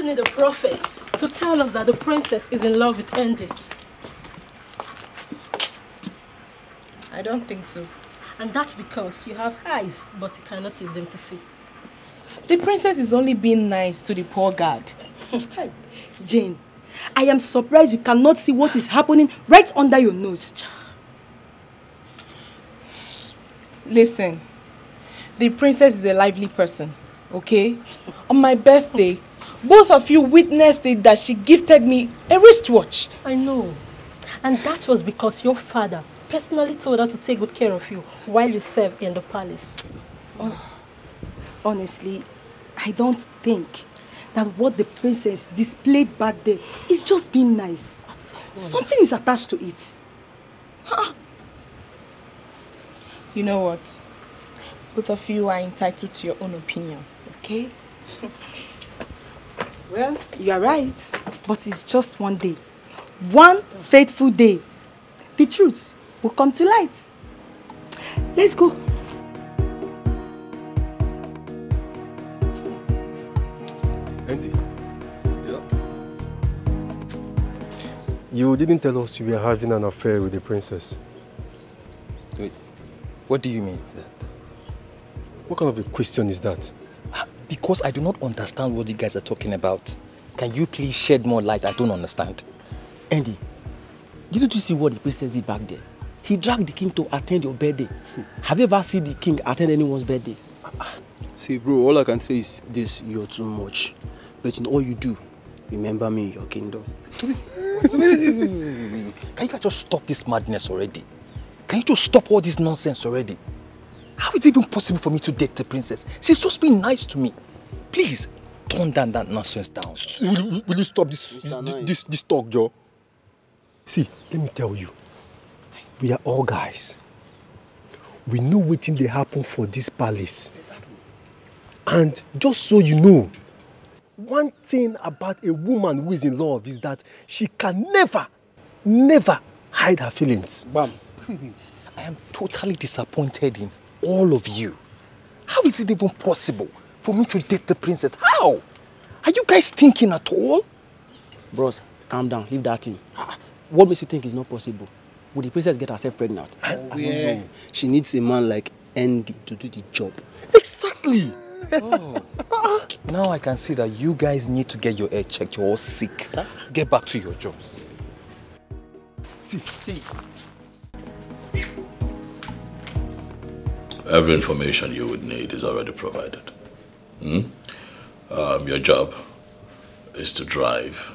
still need a prophet to tell us that the princess is in love with Andy. I don't think so. And that's because you have eyes, but you cannot use them to see. The princess is only being nice to the poor guard. Jane, I am surprised you cannot see what is happening right under your nose. Listen, the princess is a lively person, okay? On my birthday, both of you witnessed it that she gifted me a wristwatch. I know. And that was because your father personally told her to take good care of you while you served in the palace. Honestly, I don't think that what the princess displayed back there is just being nice. Something is attached to it. You know what? Both of you are entitled to your own opinions, okay? Well, you are right, but it's just one day. One fateful day. The truth will come to light. Let's go. Auntie. Yeah. You didn't tell us you were having an affair with the princess. Wait, what do you mean by that? What kind of a question is that? Because I do not understand what you guys are talking about. Can you please shed more light? I don't understand. Andy, didn't you see what the princess did back there? He dragged the king to attend your birthday. Have you ever seen the king attend anyone's birthday? See, bro, all I can say is this: you're too much. But in all you do, remember me in your kingdom. Can you guys just stop this madness already? Can you just stop all this nonsense already? How is it even possible for me to date the princess? She's just being nice to me. Please, tone down that nonsense down. Will you stop this talk, Joe? See, let me tell you. We are all guys. We know what they happen for this palace. Exactly. And just so you know, one thing about a woman who is in love is that she can never hide her feelings. Bam. I am totally disappointed in all of you. How is it even possible for me to date the princess? How? Are you guys thinking at all? Bros, calm down. Leave that thing. What makes you think it's not possible? Would the princess get herself pregnant? I don't know. She needs a man like Andy to do the job. Exactly. Oh. Now I can see that you guys need to get your head checked. You're all sick. Sir? Get back to your jobs. See. Every information you would need is already provided. Your job is to drive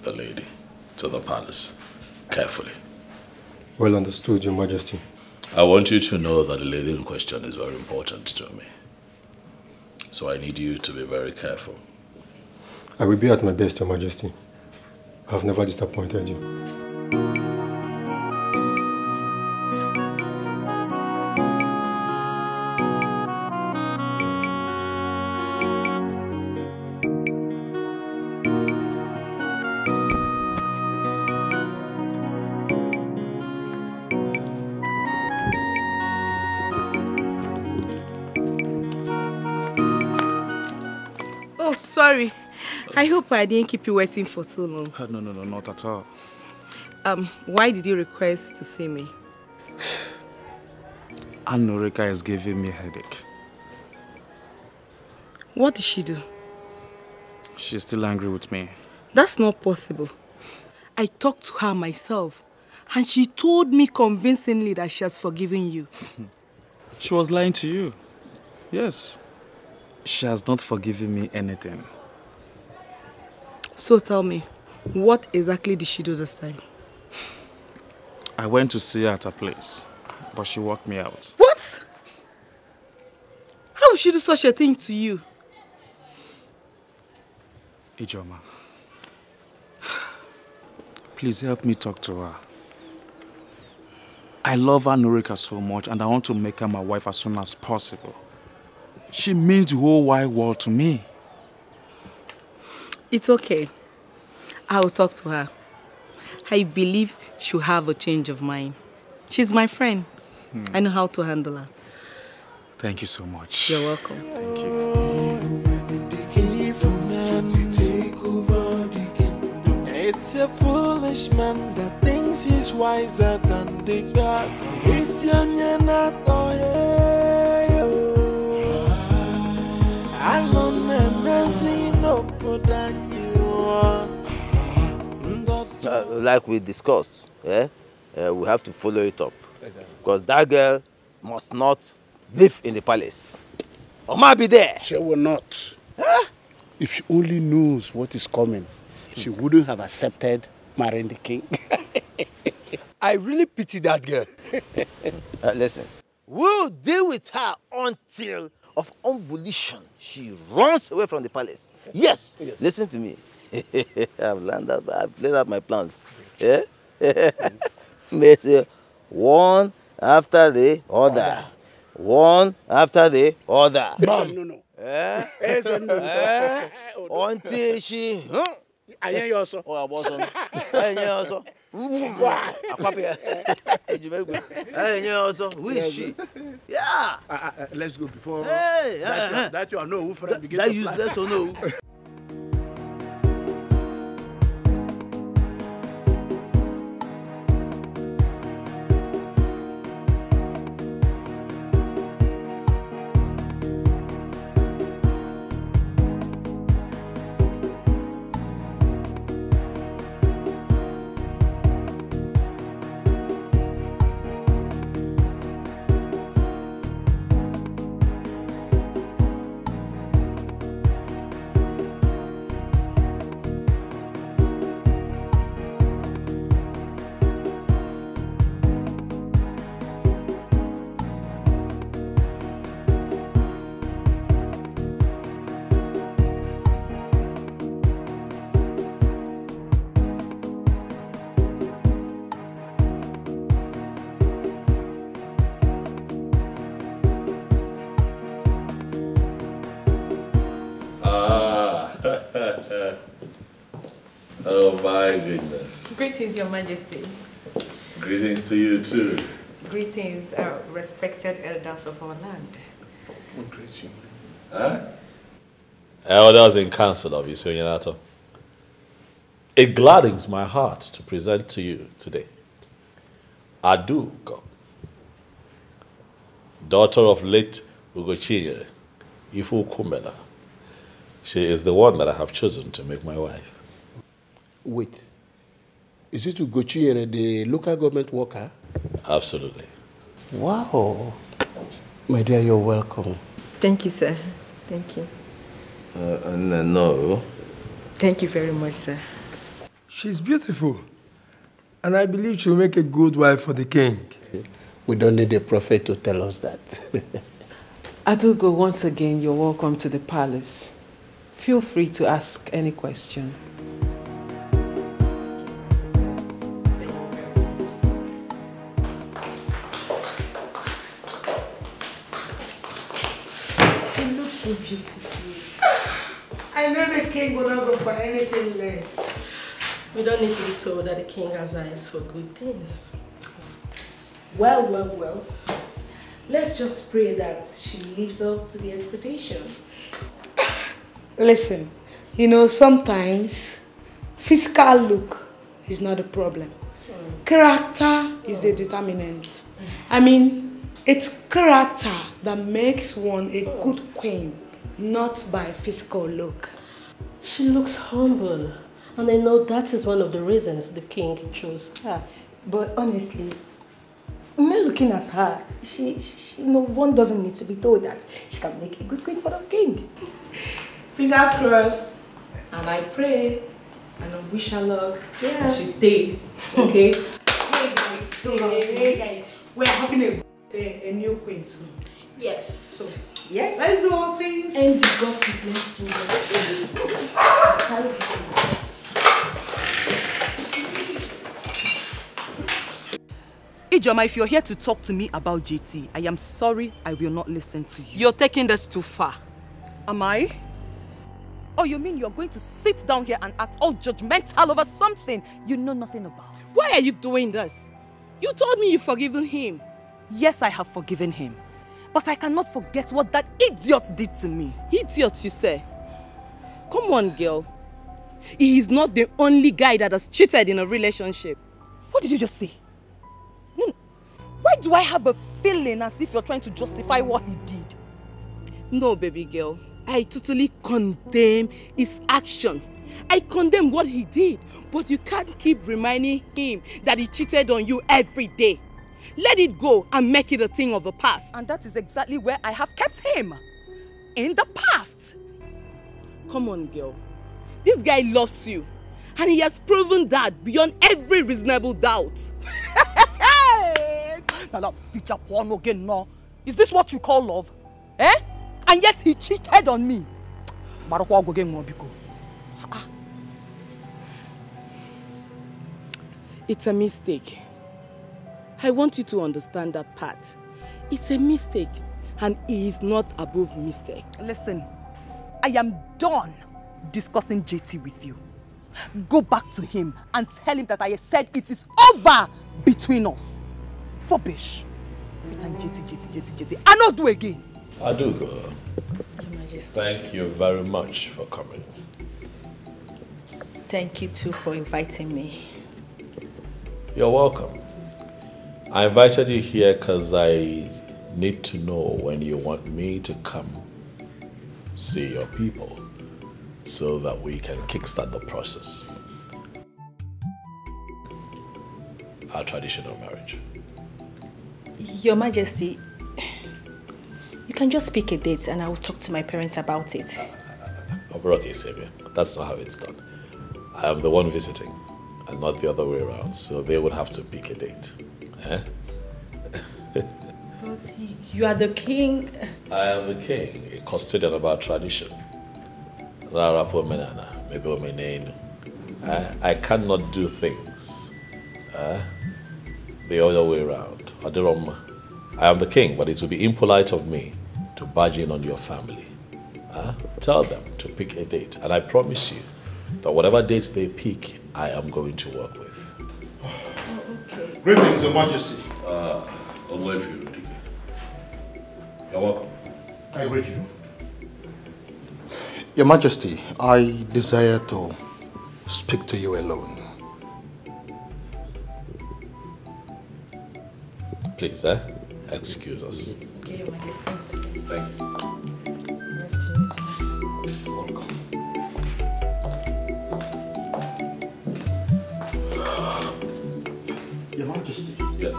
the lady to the palace carefully. Well understood, Your Majesty. I want you to know that the lady in question is very important to me. So I need you to be very careful. I will be at my best, Your Majesty. I have never disappointed you. Sorry. I hope I didn't keep you waiting for so long. No, not at all. Why did you request to see me? Norika is giving me a headache. What did she do? She's still angry with me. That's not possible. I talked to her myself, and she told me convincingly that she has forgiven you. She was lying to you. Yes. She has not forgiven me anything. So tell me, what exactly did she do this time? I went to see her at her place, but she walked me out. What? How would she do such a thing to you? Ijoma, please help me talk to her. I love her Norika so much, and I want to make her my wife as soon as possible. She means the whole wide world to me. It's okay. I will talk to her. I believe she'll have a change of mind. She's my friend. I know how to handle her. Thank you so much. You're welcome. Thank you. a foolish man that thinks he's wiser than the gods. It's your nyanato, alone and mercy no put than you. Like we discussed, we have to follow it up. Because that girl must not live in the palace. Or might be there. She will not. If she only knows what is coming, she wouldn't have accepted marrying the king. I really pity that girl. Listen, we'll deal with her until of own volition she runs away from the palace. Yes, listen to me. I've laid out my plans. Yeah? One after the other. One after the other. No. Until she... I hear you also. Oh, I was on. I hear you also. Who is she? Yeah. Let's go before hey, that you are no friend begin that to useless plan. or no. Oh my goodness. Greetings, Your Majesty. Greetings to you too. Greetings, respected elders of our land. What greets you? Huh? Elders in council of Isoyanato. It gladdens my heart to present to you today Aduko, daughter of late Ugochinyere, Ifu Kumbela. She is the one that I have chosen to make my wife. Wait. Is it Ugochinyere, the local government worker? Absolutely. Wow. My dear, you're welcome. Thank you, sir. Thank you. No. Thank you very much, sir. She's beautiful. And I believe she'll make a good wife for the king. We don't need a prophet to tell us that. Adugo, once again, you're welcome to the palace. Feel free to ask any question. She looks so beautiful. I know the king will not go for anything less. We don't need to be told that the king has eyes for good things. Well. Let's just pray that she lives up to the expectation. Listen, you know, sometimes physical look is not a problem. Character is the determinant. I mean, it's character that makes one a good queen, not by physical look. She looks humble, and I know that is one of the reasons the king chose her. But honestly, me looking at her, she no one doesn't need to be told that she can make a good queen for the king. Fingers crossed, and I pray, and I wish her luck. Yeah. She stays, okay? Hey guys, we're having a new queen soon. Yes. So, yes. Let's do all things. And the gossip, let's do that. Ijoma, if you're here to talk to me about JT, I am sorry, I will not listen to you. You're taking this too far. Am I? Oh, you mean you're going to sit down here and act all judgmental over something you know nothing about? Why are you doing this? You told me you've forgiven him. Yes, I have forgiven him. But I cannot forget what that idiot did to me. Idiot, you say? Come on, girl. he is not the only guy that has cheated in a relationship. What did you just say? Why do I have a feeling as if you're trying to justify what he did? No, baby girl. I totally condemn his action. I condemn what he did. But you can't keep reminding him that he cheated on you every day. Let it go and make it a thing of the past. And that is exactly where I have kept him. In the past. Come on, girl. This guy loves you. And he has proven that beyond every reasonable doubt. Now feature porn again, no. Is this what you call love? Eh? And yet he cheated on me. It's a mistake. I want you to understand that part. It's a mistake, and he is not above mistake. Listen, I am done discussing JT with you. Go back to him and tell him that I said it is over between us. Rubbish. Every time JT. I not do again. I do go. Your Majesty. Thank you very much for coming. Thank you too for inviting me. You're welcome. I invited you here because I need to know when you want me to come see your people so that we can kickstart the process. Our traditional marriage. Your Majesty, you can just pick a date and I will talk to my parents about it. Okay, Sabian, that's not how it's done. I am the one visiting and not the other way around, so they would have to pick a date. Eh? But you are the king. I am the king, a custodian of our tradition. I cannot do things the other way around. I am the king, but it would be impolite of me to barge in on your family. Tell them to pick a date, and I promise you that whatever dates they pick, I am going to work with. Okay. Greetings, Your Majesty. You're welcome. I greet you. Your Majesty, I desire to speak to you alone. Please, excuse us. Okay, Your Majesty. Thank you. Your Majesty. Yes.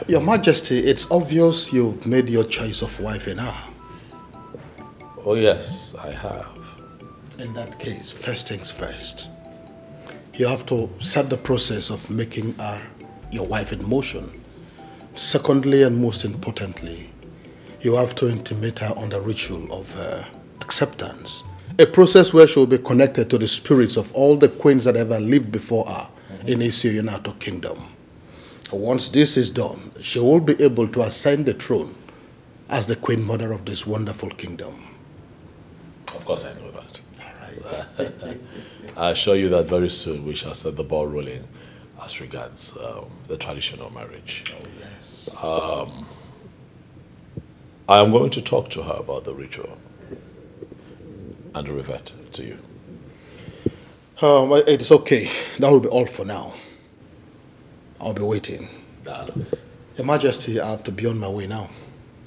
Your Majesty, it's obvious you've made your choice of wife and her. Oh yes, I have. In that case, first things first. You have to set the process of making her your wife in motion. Secondly, and most importantly, you have to intimate her on the ritual of acceptance. A process where she will be connected to the spirits of all the queens that ever lived before her in Isio United Kingdom. Once this is done, she will be able to ascend the throne as the queen mother of this wonderful kingdom. Of course I know that. All right. I assure you that very soon we shall set the ball rolling as regards the traditional marriage. Oh, yes. I am going to talk to her about the ritual and revert to you. It's okay. That will be all for now. I'll be waiting. Your Majesty, I have to be on my way now.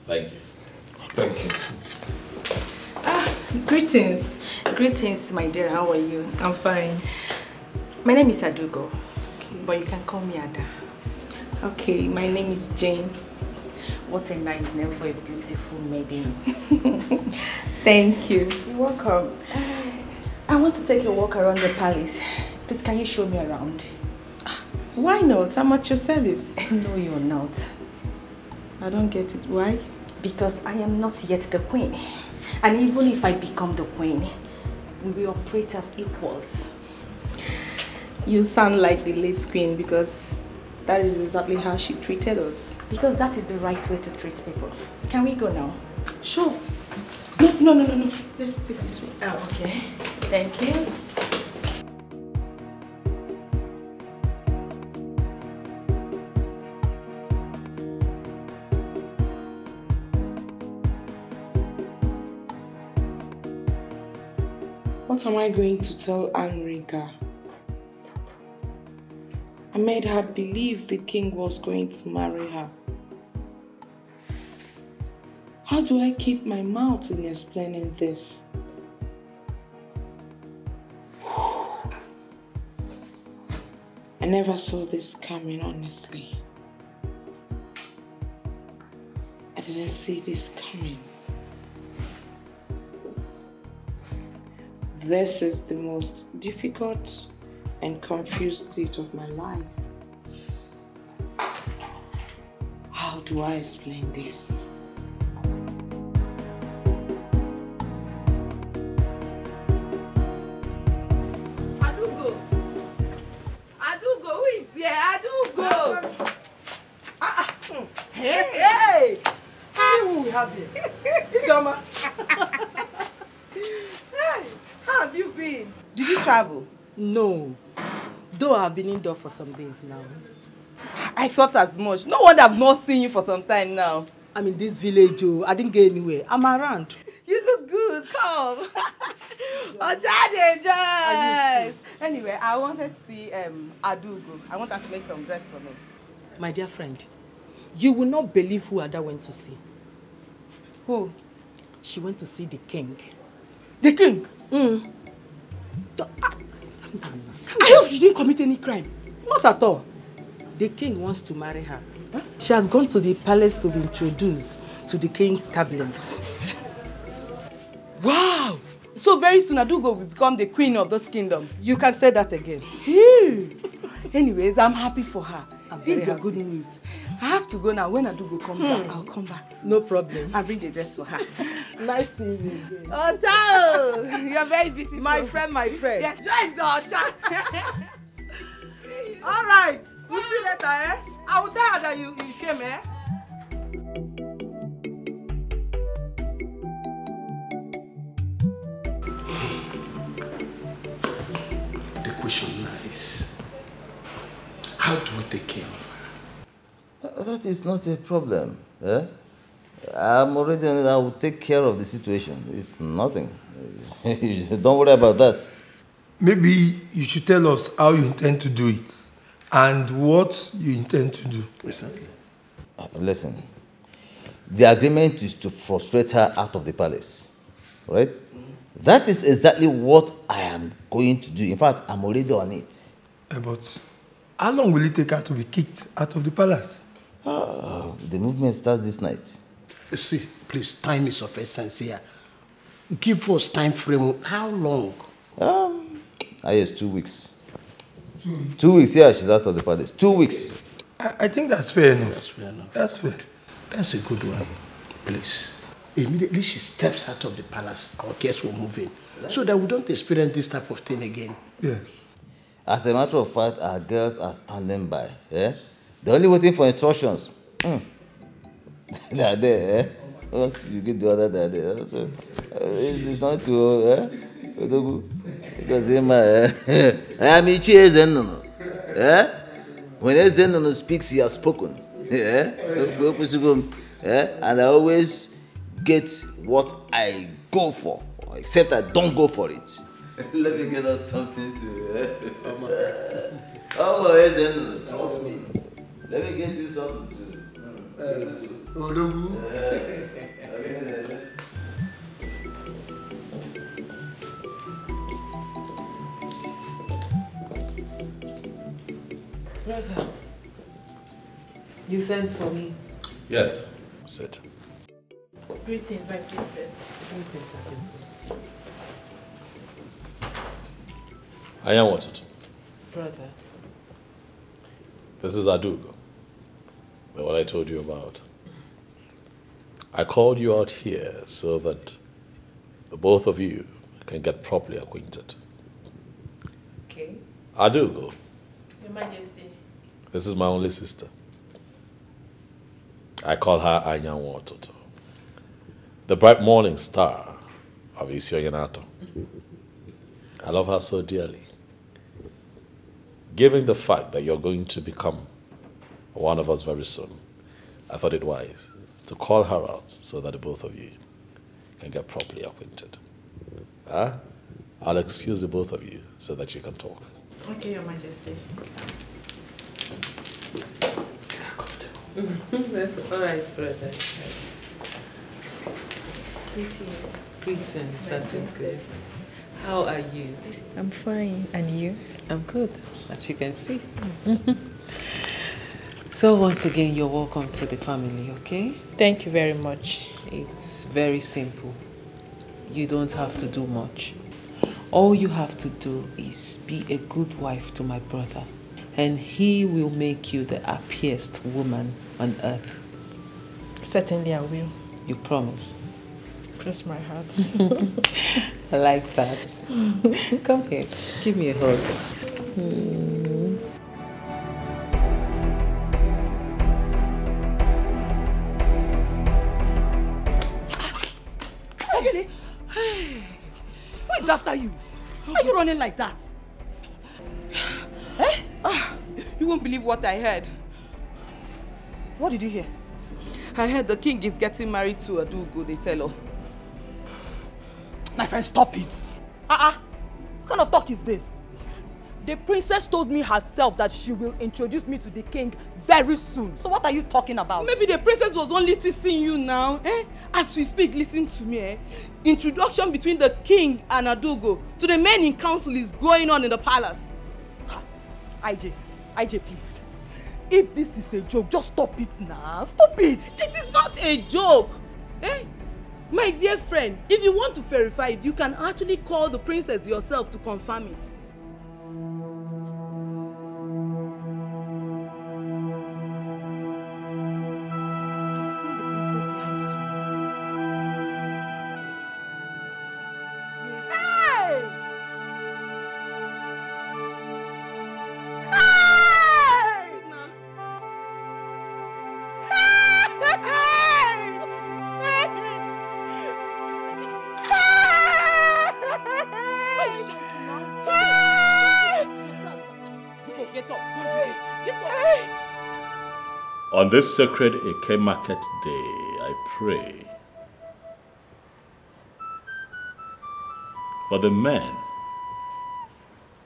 Thank you. Thank you. Greetings. Greetings, my dear. How are you? I'm fine. My name is Adugo, but you can call me Ada. Okay, my name is Jane. What a nice name for a beautiful maiden. Thank you. You're welcome. I want to take a walk around the palace. Please, can you show me around? Why not? I'm at your service. No, you're not. I don't get it. Why? Because I am not yet the queen. And even if I become the queen, we will operate as equals. You sound like the late queen because that is exactly how she treated us. Because that is the right way to treat people. Can we go now? Sure. No. Let's take this way. Oh, okay. Thank you. What am I going to tell Anrika? I made her believe the king was going to marry her. How do I keep my mouth in explaining this? I never saw this coming, honestly. I didn't see this coming. This is the most difficult and confused state of my life. How do I explain this? Adugo, who is here? Adugo! Hey! See who we have here. Ijoma. Hey, how have you been? Did you travel? No. Though I've been indoors for some days now. I thought as much. No wonder I've not seen you for some time now. I'm in this village, oh. I didn't get anywhere. I'm around. You look good. Come. Anyway, I wanted to see Adugo. I want her to make some dress for me. My dear friend, you will not believe who Ada went to see. Who? She went to see the king. The king? I hope she didn't commit any crime. Not at all. The king wants to marry her. Huh? She has gone to the palace to be introduced to the king's cabinet. Wow! So very soon Adugo will become the queen of this kingdom. You can say that again. Anyways, I'm happy for her. This is the good news. I have to go now. When Adugo comes out, I'll come back. No problem. I'll bring the dress for her. Nice seeing you again. Oh, ciao! You're very beautiful. My friend. Yes, dress the ciao. All right. We'll see you later, eh? I will tell her that you came, eh? The question now is, how do we take care of her? That is not a problem. Eh? I'm already on it. I will take care of the situation. It's nothing. Don't worry about that. Maybe you should tell us how you intend to do it and what you intend to do. Exactly. Listen, the agreement is to frustrate her out of the palace, right? That is exactly what I am going to do. In fact, I'm already on it. But how long will it take her to be kicked out of the palace? The movement starts this night. See, please, time is of essence here. Give us time frame. How long? Yes, 2 weeks. 2 weeks? 2 weeks, yeah, she's out of the palace. 2 weeks. I think that's fair enough. That's fair enough. That's fair. That's a good one. Please. Immediately she steps out of the palace, our guests will move in. So that we don't experience this type of thing again. Yes. As a matter of fact, our girls are standing by. Eh? They're only waiting for instructions. They are there. Eh? Once you get the other, they are there. So, it's not too... Because I am Ichi. When Ezenono speaks, he has spoken. And I always get what I go for, except I don't go for it. Let me get us something to... Trust me. Let me get you something to... Brother, you sent for me. Yes, sit. Greetings, my princess. I am wanted. Brother. This is Adugo, the one I told you about. I called you out here so that the both of you can get properly acquainted. Okay. Adugo. Your Majesty. This is my only sister. I call her Anyanwu Ototo, the bright morning star of Isioyanato. I love her so dearly. Given the fact that you're going to become one of us very soon, I thought it wise to call her out so that the both of you can get properly acquainted. Huh? I'll excuse the both of you so that you can talk. Okay, Your Majesty. That's all right, brother. Greetings, Sergeant Grace. How are you? I'm fine. And you? I'm good, as you can see. So once again, you're welcome to the family, okay? Thank you very much. It's very simple. You don't have to do much. All you have to do is be a good wife to my brother, and he will make you the happiest woman on earth. Certainly I will. You promise? Cross my heart. I like that. Come here. Give me a hug. Who is after you? Why are you running like that? Eh? You won't believe what I heard. What did you hear? I heard the king is getting married to Adugo, they tell her. My friend, stop it. What kind of talk is this? The princess told me herself that she will introduce me to the king very soon. So what are you talking about? Maybe the princess was only teasing you now. As we speak, listen to me. Introduction between the king and Adugo to the men in council is going on in the palace. IJ, please. If this is a joke, just stop it now. Stop it. It is not a joke. My dear friend, if you want to verify it, you can actually call the princess yourself to confirm it. On this sacred Eke Market Day, I pray for the men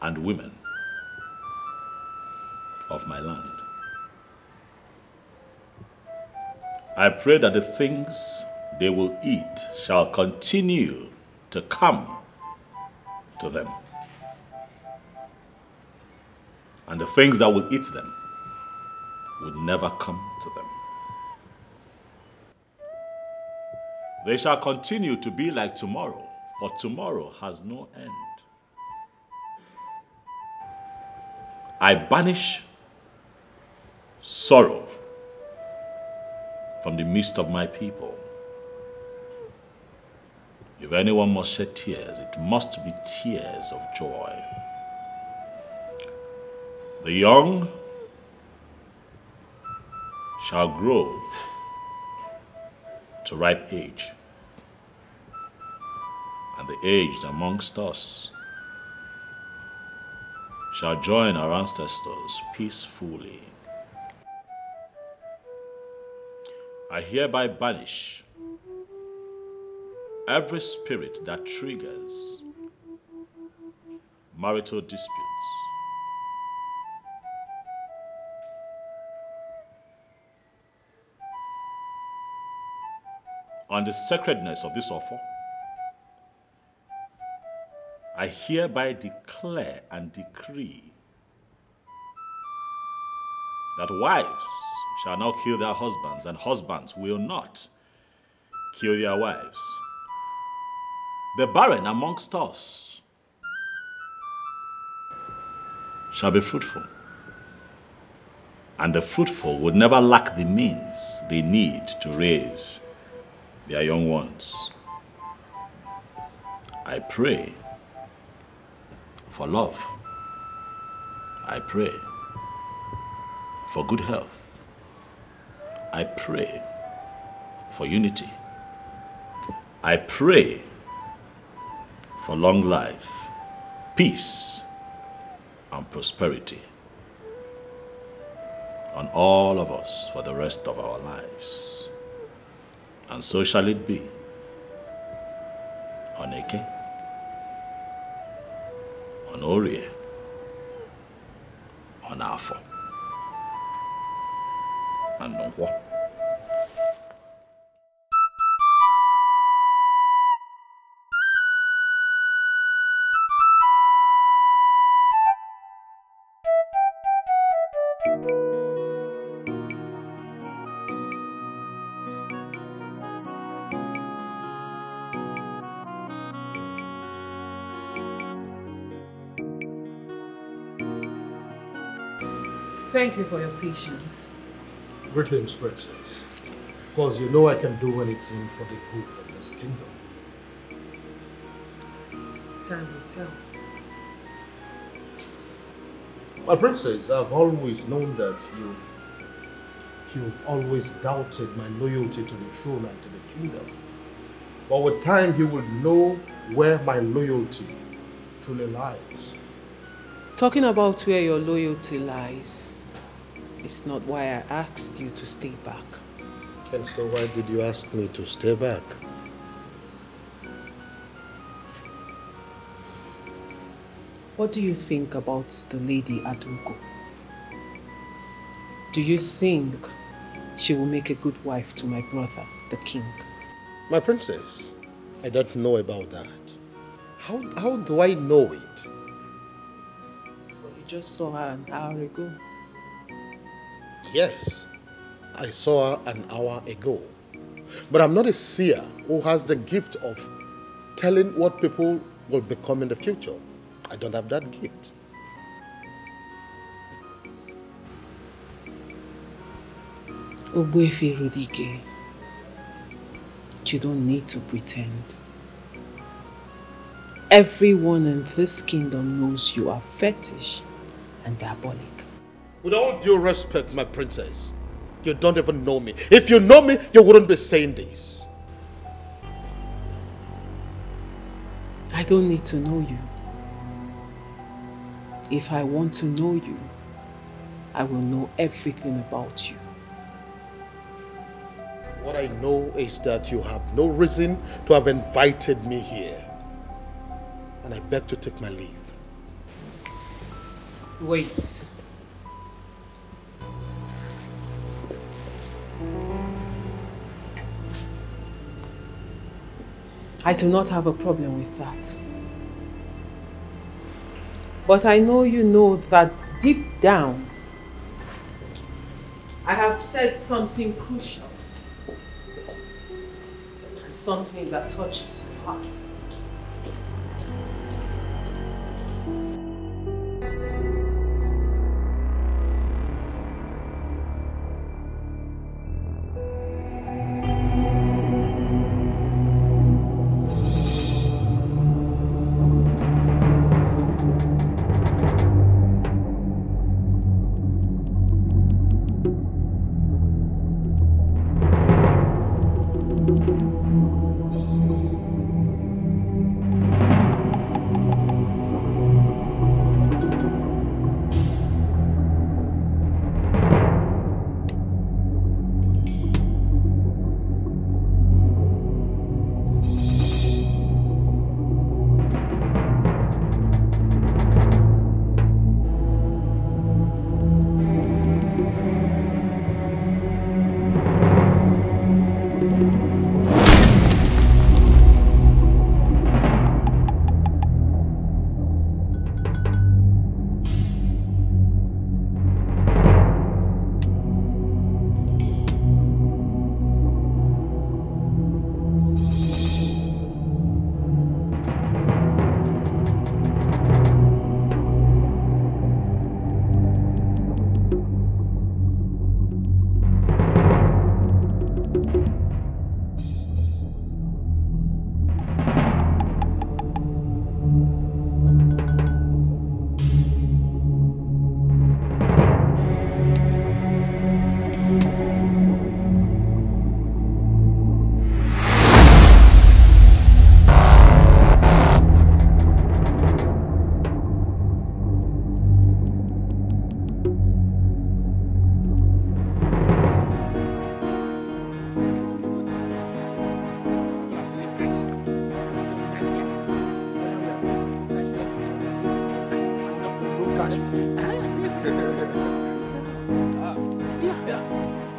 and women of my land. I pray that the things they will eat shall continue to come to them, and the things that will eat them would never come to them. They shall continue to be like tomorrow, for tomorrow has no end. I banish sorrow from the midst of my people. If anyone must shed tears, it must be tears of joy. The young shall grow to ripe age, and the aged amongst us shall join our ancestors peacefully. I hereby banish every spirit that triggers marital disputes. On the sacredness of this offer, I hereby declare and decree that wives shall now kill their husbands, and husbands will not kill their wives. The barren amongst us shall be fruitful, and the fruitful would never lack the means they need to raise their young ones. I pray for love. I pray for good health. I pray for unity. I pray for long life, peace, and prosperity on all of us for the rest of our lives. And so shall it be. On Eke Onorie, Onafo, and Nongwa. Thank you for your patience. Greetings, Princess. Of course, you know I can do anything for the good of this kingdom. Time will tell. My princess, I've always known that you've always doubted my loyalty to the throne and to the kingdom. But with time, you will know where my loyalty truly lies. Talking about where your loyalty lies is not why I asked you to stay back. And so why did you ask me to stay back? What do you think about the lady Aduko? Do you think she will make a good wife to my brother, the king? My princess, I don't know about that. How do I know it? Well, you just saw her an hour ago. Yes, I saw her an hour ago. But I'm not a seer who has the gift of telling what people will become in the future. I don't have that gift. Ogbuefi Rudike, you don't need to pretend. Everyone in this kingdom knows you are fetish and diabolic. With all due respect, my princess, you don't even know me. If you know me, you wouldn't be saying this. I don't need to know you. If I want to know you, I will know everything about you. What I know is that you have no reason to have invited me here. And I beg to take my leave. Wait. I do not have a problem with that. But I know you know that deep down, I have said something crucial. And something that touches your heart.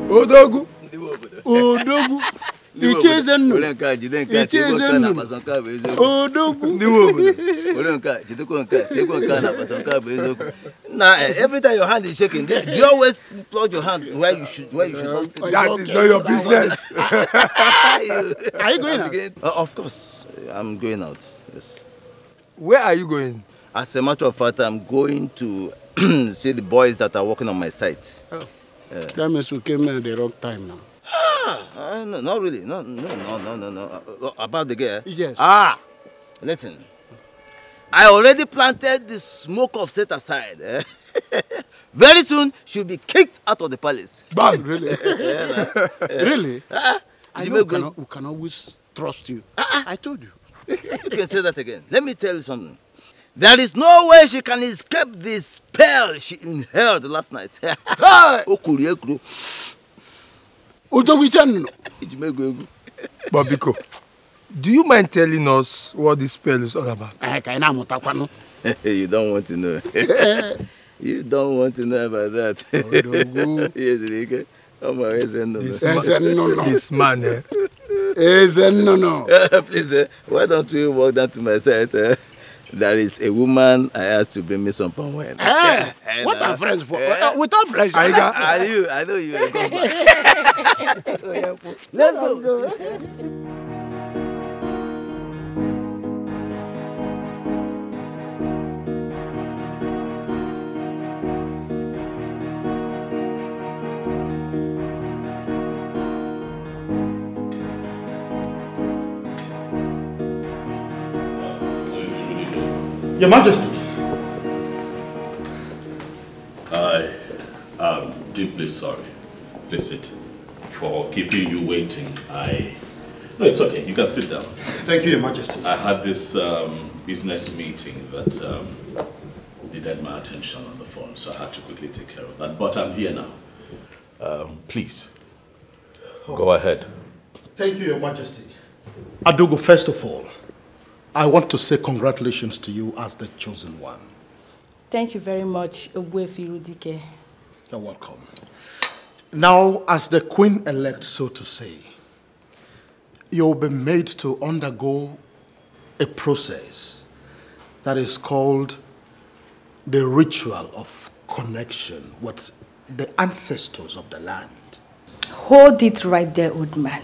Odogu. Odogu. Ichezenu. Ichezenu. Odogu. Now, every time your hand is shaking, do you always plug your hand where you should not? That is not your business. Are you going out? Of course, I'm going out. Yes. Where are you going? As a matter of fact, I'm going to see the boys that are working on my site. Oh. That means we came at the wrong time now. No, not really. No. About the girl? Yes. Listen. I already planted the smoke of set aside. Very soon, she'll be kicked out of the palace. Bang, really? Really? I know we can always trust you. I told you. You can say that again. Let me tell you something. There is no way she can escape the spell she inhaled last night. Babiko, do you mind telling us what this spell is all about? You don't want to know. You don't want to know about that. Yes, Rike. This man, Please, why don't we walk down to my site? There is a woman I asked to bring me some palm wine. What are friends for? Without pleasure. I know you are good. Let's go. Your Majesty. I am deeply sorry. Please sit. For keeping you waiting. No, it's okay. You can sit down. Thank you, Your Majesty. I had this business meeting that needed my attention on the phone, so I had to quickly take care of that. But I'm here now. Please, go ahead. Thank you, Your Majesty. Adugo, first of all, I want to say congratulations to you as the chosen one. Thank you very much, Ogbuefi Rudike. You're welcome. Now, as the Queen-elect, so to say, you'll be made to undergo a process that is called the ritual of connection with the ancestors of the land. Hold it right there, old man.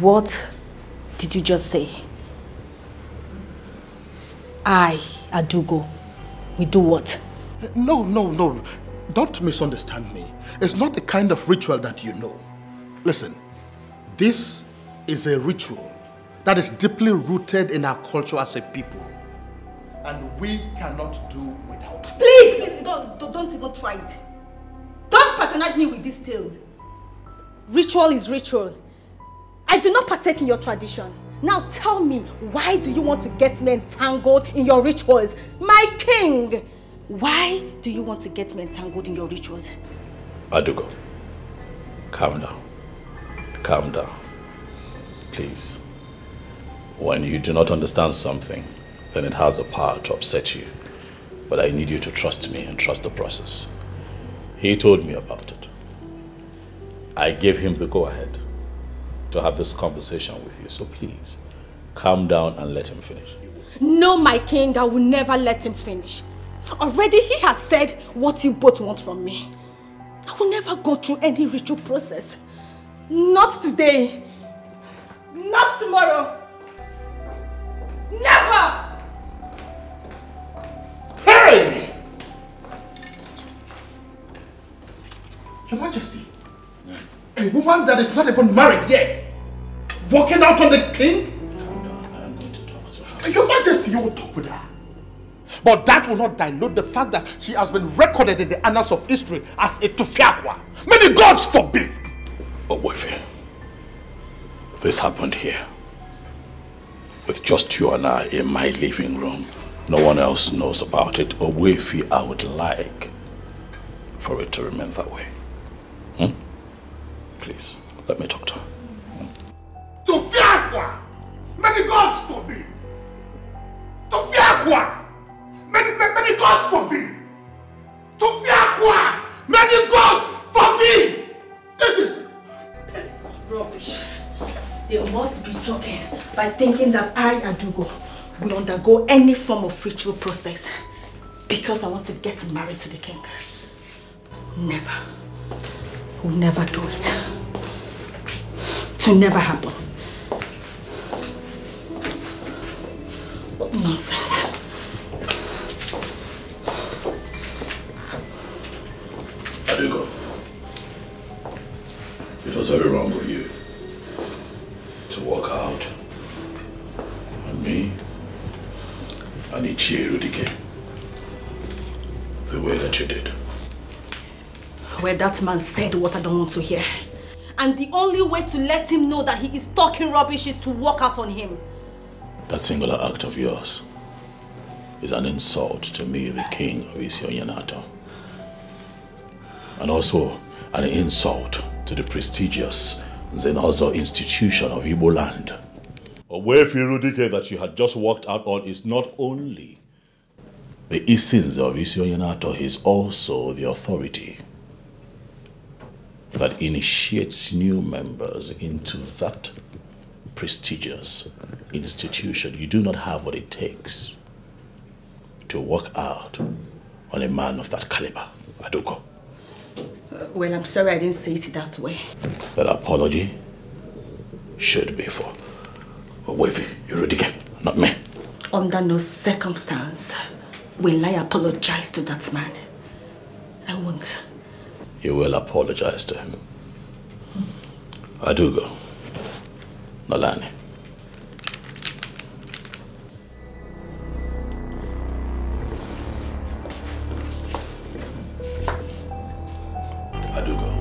What did you just say? I, Adugo, we do what? No. Don't misunderstand me. It's not the kind of ritual that you know. Listen, this is a ritual that is deeply rooted in our culture as a people. And we cannot do without it. Please, don't even try it. Don't patronize me with this tale. Ritual is ritual. I do not partake in your tradition. Now tell me, why do you want to get me entangled in your rituals? My king! Why do you want to get me entangled in your rituals? Adugo, calm down. Calm down. Please. When you do not understand something, then it has the power to upset you. But I need you to trust me and trust the process. He told me about it. I gave him the go-ahead to have this conversation with you. So please, calm down and let him finish. No, my king, I will never let him finish. Already he has said what you both want from me. I will never go through any ritual process. Not today. Not tomorrow. Never! Hey! Your Majesty, a woman that is not even married yet, walking out on the king? I am going to talk to her. Your Majesty, you will talk with her. But that will not dilute the fact that she has been recorded in the annals of history as a Tufiakwa. May the gods forbid! Ogbuefi, this happened here. With just you and I in my living room. No one else knows about it. Ogbuefi, I would like for it to remain that way. Please, let me talk to her. Tufiakwa! May the gods forbid! Tufiakwa! May the gods forbid! Tufiakwa! May the gods forbid! be joking by thinking that I, Adugo, will undergo any form of ritual process because I want to get married to the king. Never. Will never do it. It will never happen. What nonsense. Adugo, it was very wrong of you to walk out on me and Ichie Rudike the way that you did. Well, that man said what I don't want to hear. And the only way to let him know that he is talking rubbish is to walk out on him. That singular act of yours is an insult to me, the king of Isi-Oyenato. And also an insult to the prestigious Zenozo institution of Igbo land. Owefi Rudike that you had just walked out on is not only the Isins of Isi-Oyenato, he is also the authority that initiates new members into that prestigious institution. You do not have what it takes to walk out on a man of that caliber, Adugo. Well, I'm sorry I didn't say it that way. That apology should be for Owefi Rudike, not me. Under no circumstance will I apologize to that man. I won't. You will apologize to him. Adugo, Nolani. Adugo.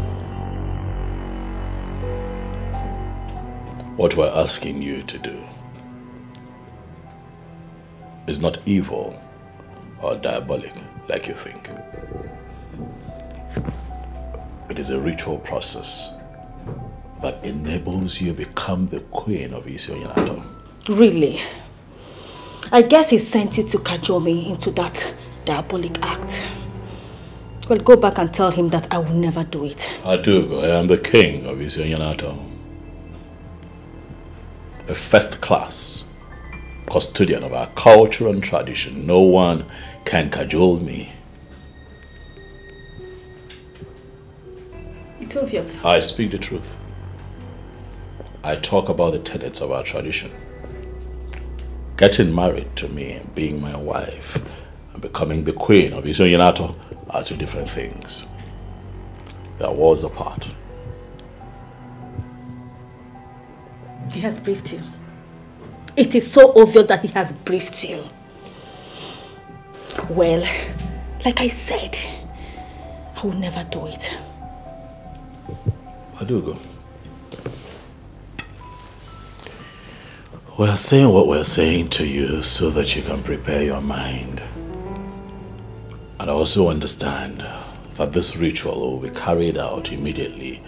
What we're asking you to do is not evil or diabolic like you think. It is a ritual process that enables you to become the queen of Isi-Oyenato. Really? I guess he sent you to cajole me into that diabolic act. Well, go back and tell him that I will never do it. Adugo, I am the king of Isi-Oyenato. A first-class custodian of our culture and tradition. No one can cajole me. It's obvious. I speak the truth. I talk about the tenets of our tradition. Getting married to me, being my wife, and becoming the queen of Isi-Oyenato are two different things. They are worlds apart. He has briefed you. It is so obvious that he has briefed you. Well, like I said, I will never do it. Adugo, we're saying what we're saying to you so that you can prepare your mind. And also understand that this ritual will be carried out immediately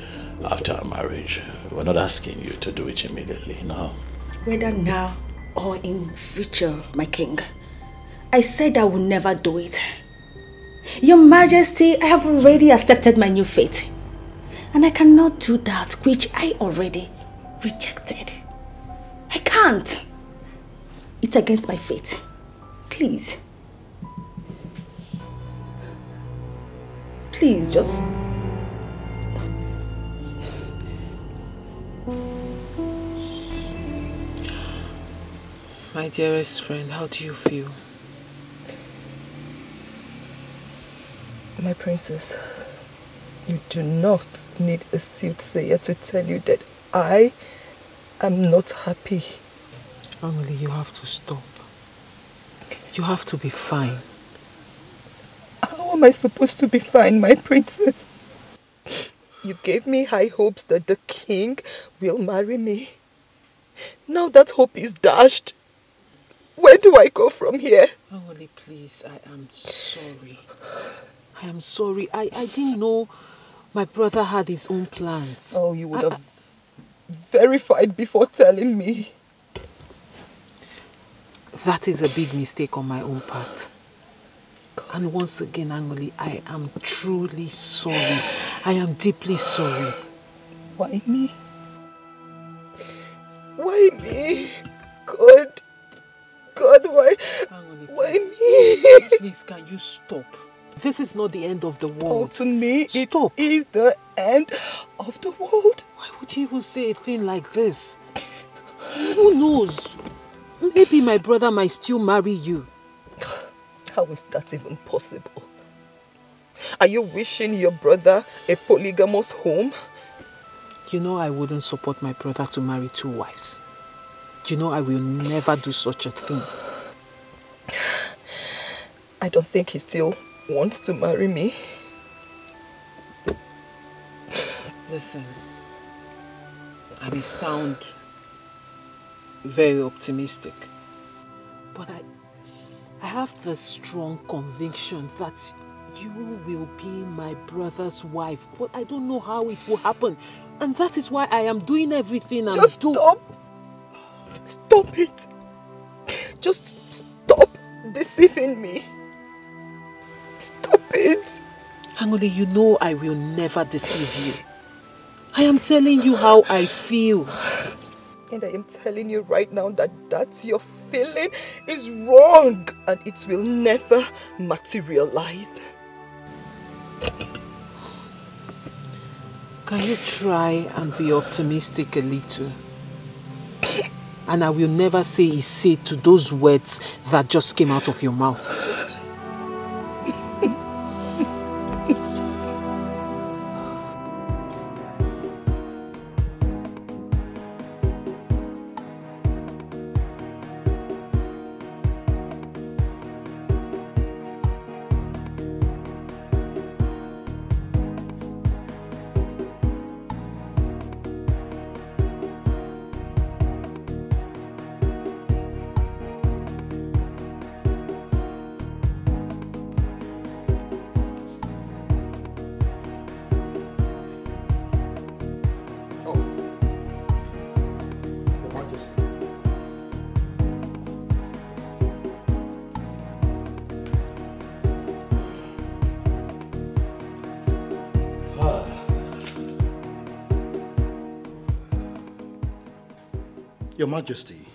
after our marriage. We're not asking you to do it immediately, no. Whether now or in future, my king, I said I will never do it. Your Majesty, I have already accepted my new fate. And I cannot do that which I already rejected. I can't. It's against my fate. Please. Please, just... My dearest friend, how do you feel? My princess, you do not need a soothsayer to tell you that I am not happy. Emily, you have to stop. You have to be fine. How am I supposed to be fine, my princess? You gave me high hopes that the king will marry me. Now that hope is dashed. Where do I go from here? Emily, please, I am sorry. I am sorry. I didn't know my brother had his own plans. Oh, you would have verified before telling me. That is a big mistake on my own part. And once again, Angoli, I am truly sorry. I am deeply sorry. Why me? Why Why me? God, why me? Please, can you stop? This is not the end of the world. Oh, to me, stop. It is the end of the world. Why would you even say a thing like this? Who knows? Maybe my brother might still marry you. How is that even possible? Are you wishing your brother a polygamous home? You know I wouldn't support my brother to marry 2 wives. You know I will never do such a thing. I don't think he still wants to marry me. Listen, I may sound very optimistic, but I have the strong conviction that you will be my brother's wife, but I don't know how it will happen. And that is why I am doing everything I'm Just stop! Stop it! Just stop deceiving me. Stop it! Angole, you know I will never deceive you. I am telling you how I feel. And I am telling you right now that your feeling is wrong and it will never materialize. Can you try and be optimistic a little? And I will never say he said to those words that just came out of your mouth. Your Majesty,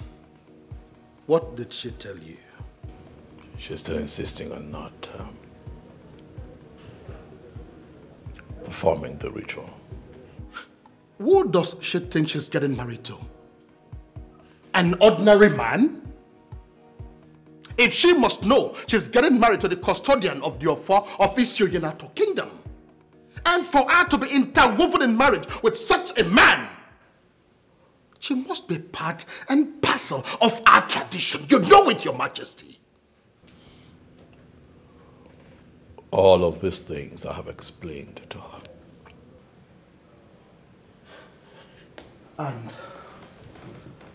what did she tell you? She's still insisting on not performing the ritual. Who does she think she's getting married to? An ordinary man? If she must know she's getting married to the custodian of the Ofo of Isioyenato Kingdom, and for her to be interwoven in marriage with such a man, she must be part and parcel of our tradition. You know it, Your Majesty. All of these things I have explained to her. And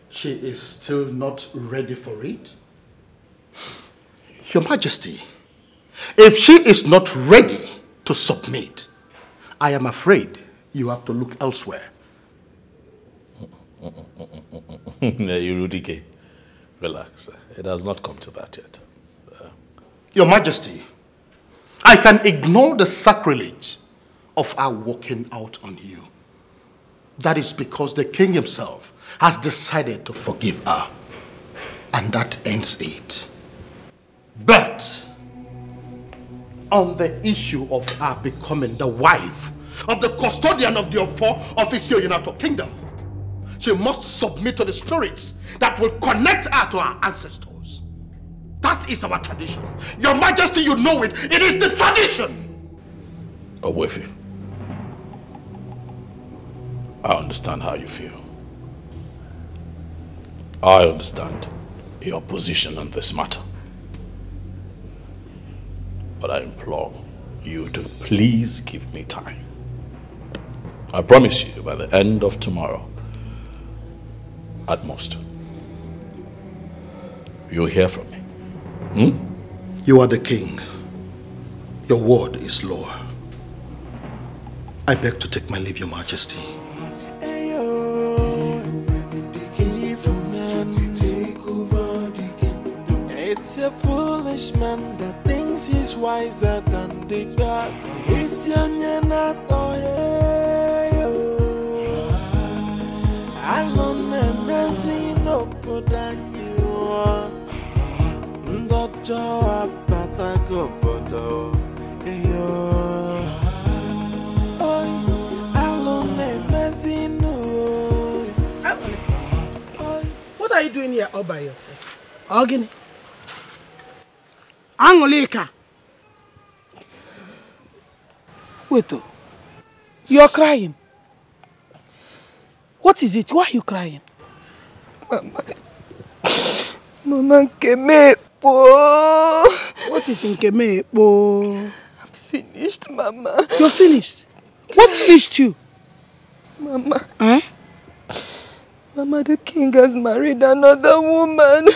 she is still not ready for it? Your Majesty, if she is not ready to submit, I am afraid you have to look elsewhere. Irudike, relax. It has not come to that yet. Your Majesty, I can ignore the sacrilege of our walking out on you. That is because the king himself has decided to forgive her. And that ends it. But on the issue of her becoming the wife of the custodian of the Ofo of Isioyenato Kingdom, she must submit to the spirits that will connect her to our ancestors. That is our tradition. Your Majesty, you know it. It is the tradition. Owefi, I understand how you feel. I understand your position on this matter. But I implore you to please give me time. I promise you by the end of tomorrow, at most, you'll hear from me. You are the king. Your word is law. I beg to take my leave, Your Majesty. It's a foolish man that thinks he's wiser than the gods. It's your alone messy no podanyi o ndojo apata go bodo eyo oi alone messy no. What are you doing here all by yourself? Ogini. Angolika. Wait, you're crying. What is it? Why are you crying? Mama Nkemepo. What is Nkemepo? I'm finished, Mama. You're finished? What finished you? Mama. Eh? Mama, the king has married another woman.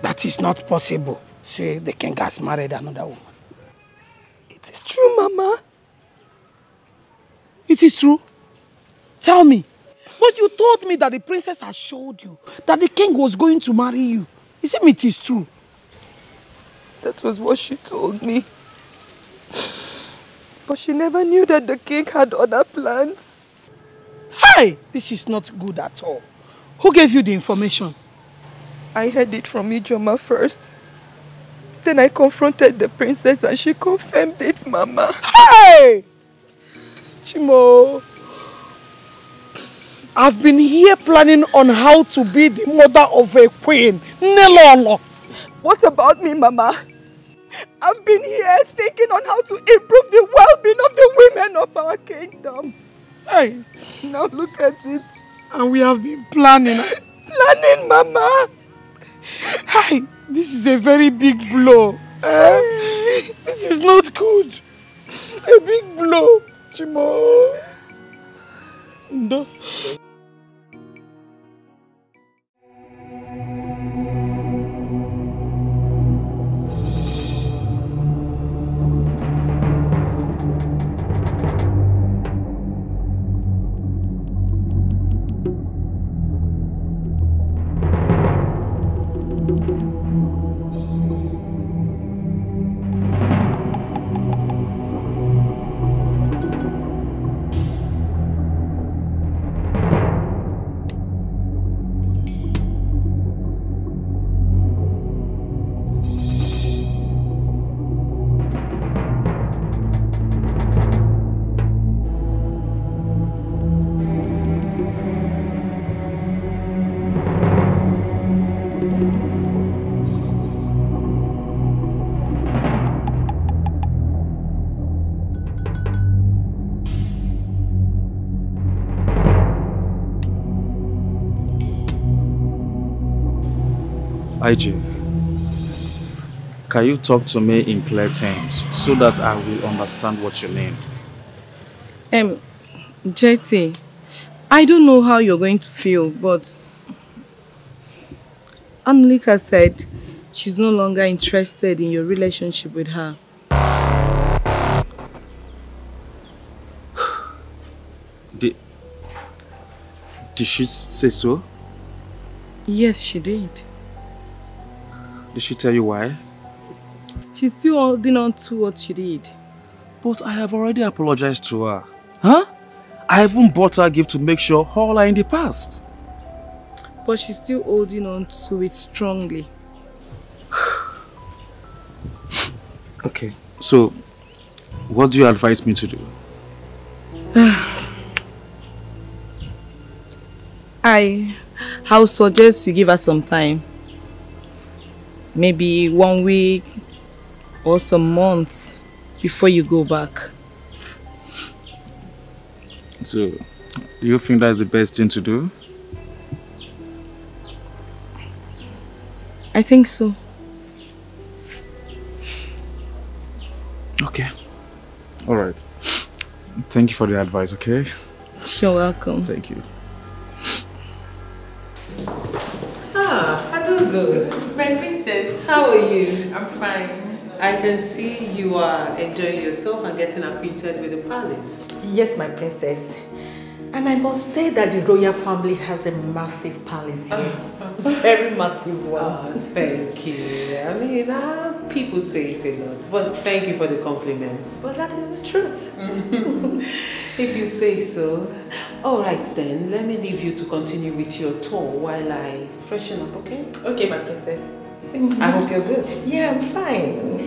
That is not possible. Say the king has married another woman. It is true, Mama. It is true? Tell me. But you told me that the princess had showed you that the king was going to marry you. It is true? That was what she told me. But she never knew that the king had other plans. Hey! This is not good at all. Who gave you the information? I heard it from Ijoma first. Then I confronted the princess and she confirmed it, Mama. Hey! Chimo, I've been here planning on how to be the mother of a queen. Nelolo. What about me, Mama? I've been here thinking on how to improve the well-being of the women of our kingdom. Hey! Now look at it. And we have been planning. Planning, Mama! Hey! This is a very big blow. This is not good. A big blow. Chimo. No. IJ, can you talk to me in clear terms so that I will understand what you mean? JT, I don't know how you're going to feel, but Anulika said she's no longer interested in your relationship with her. Did she say so? Yes, she did. Did she tell you why? She's still holding on to what she did. But I have already apologized to her. Huh? I even bought her a gift to make sure all are in the past. But she's still holding on to it strongly. Okay, so what do you advise me to do? I'll suggest you give her some time. Maybe 1 week or some months before you go back. So, do you think that's the best thing to do? I think so. Okay. Alright. Thank you for the advice, okay? You're welcome. Thank you. Adugo, my princess, how are you? I'm fine. I can see you are enjoying yourself and getting acquainted with the palace. Yes, my princess. And I must say that the royal family has a massive palace here. Very massive one. Oh, thank you. I mean, people say it a lot, but thank you for the compliment. But that is the truth. If you say so. All right then, let me leave you to continue with your tour while I freshen up, okay? Okay, my princess. I hope you're good. Yeah, I'm fine.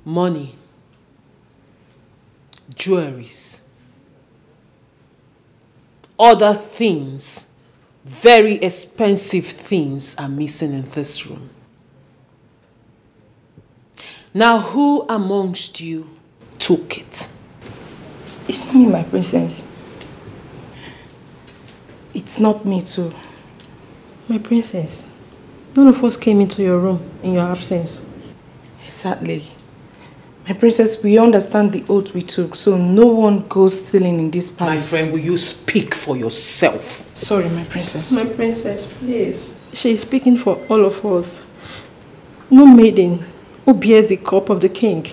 Money, jewelries, other things, very expensive things are missing in this room. Now, who amongst you took it? It's not me, my princess. It's not me too. My princess, none of us came into your room in your absence. Exactly. My princess, we understand the oath we took, so no one goes stealing in this palace. My friend, will you speak for yourself? Sorry, my princess. My princess, please. She is speaking for all of us. No maiden who bears the cup of the king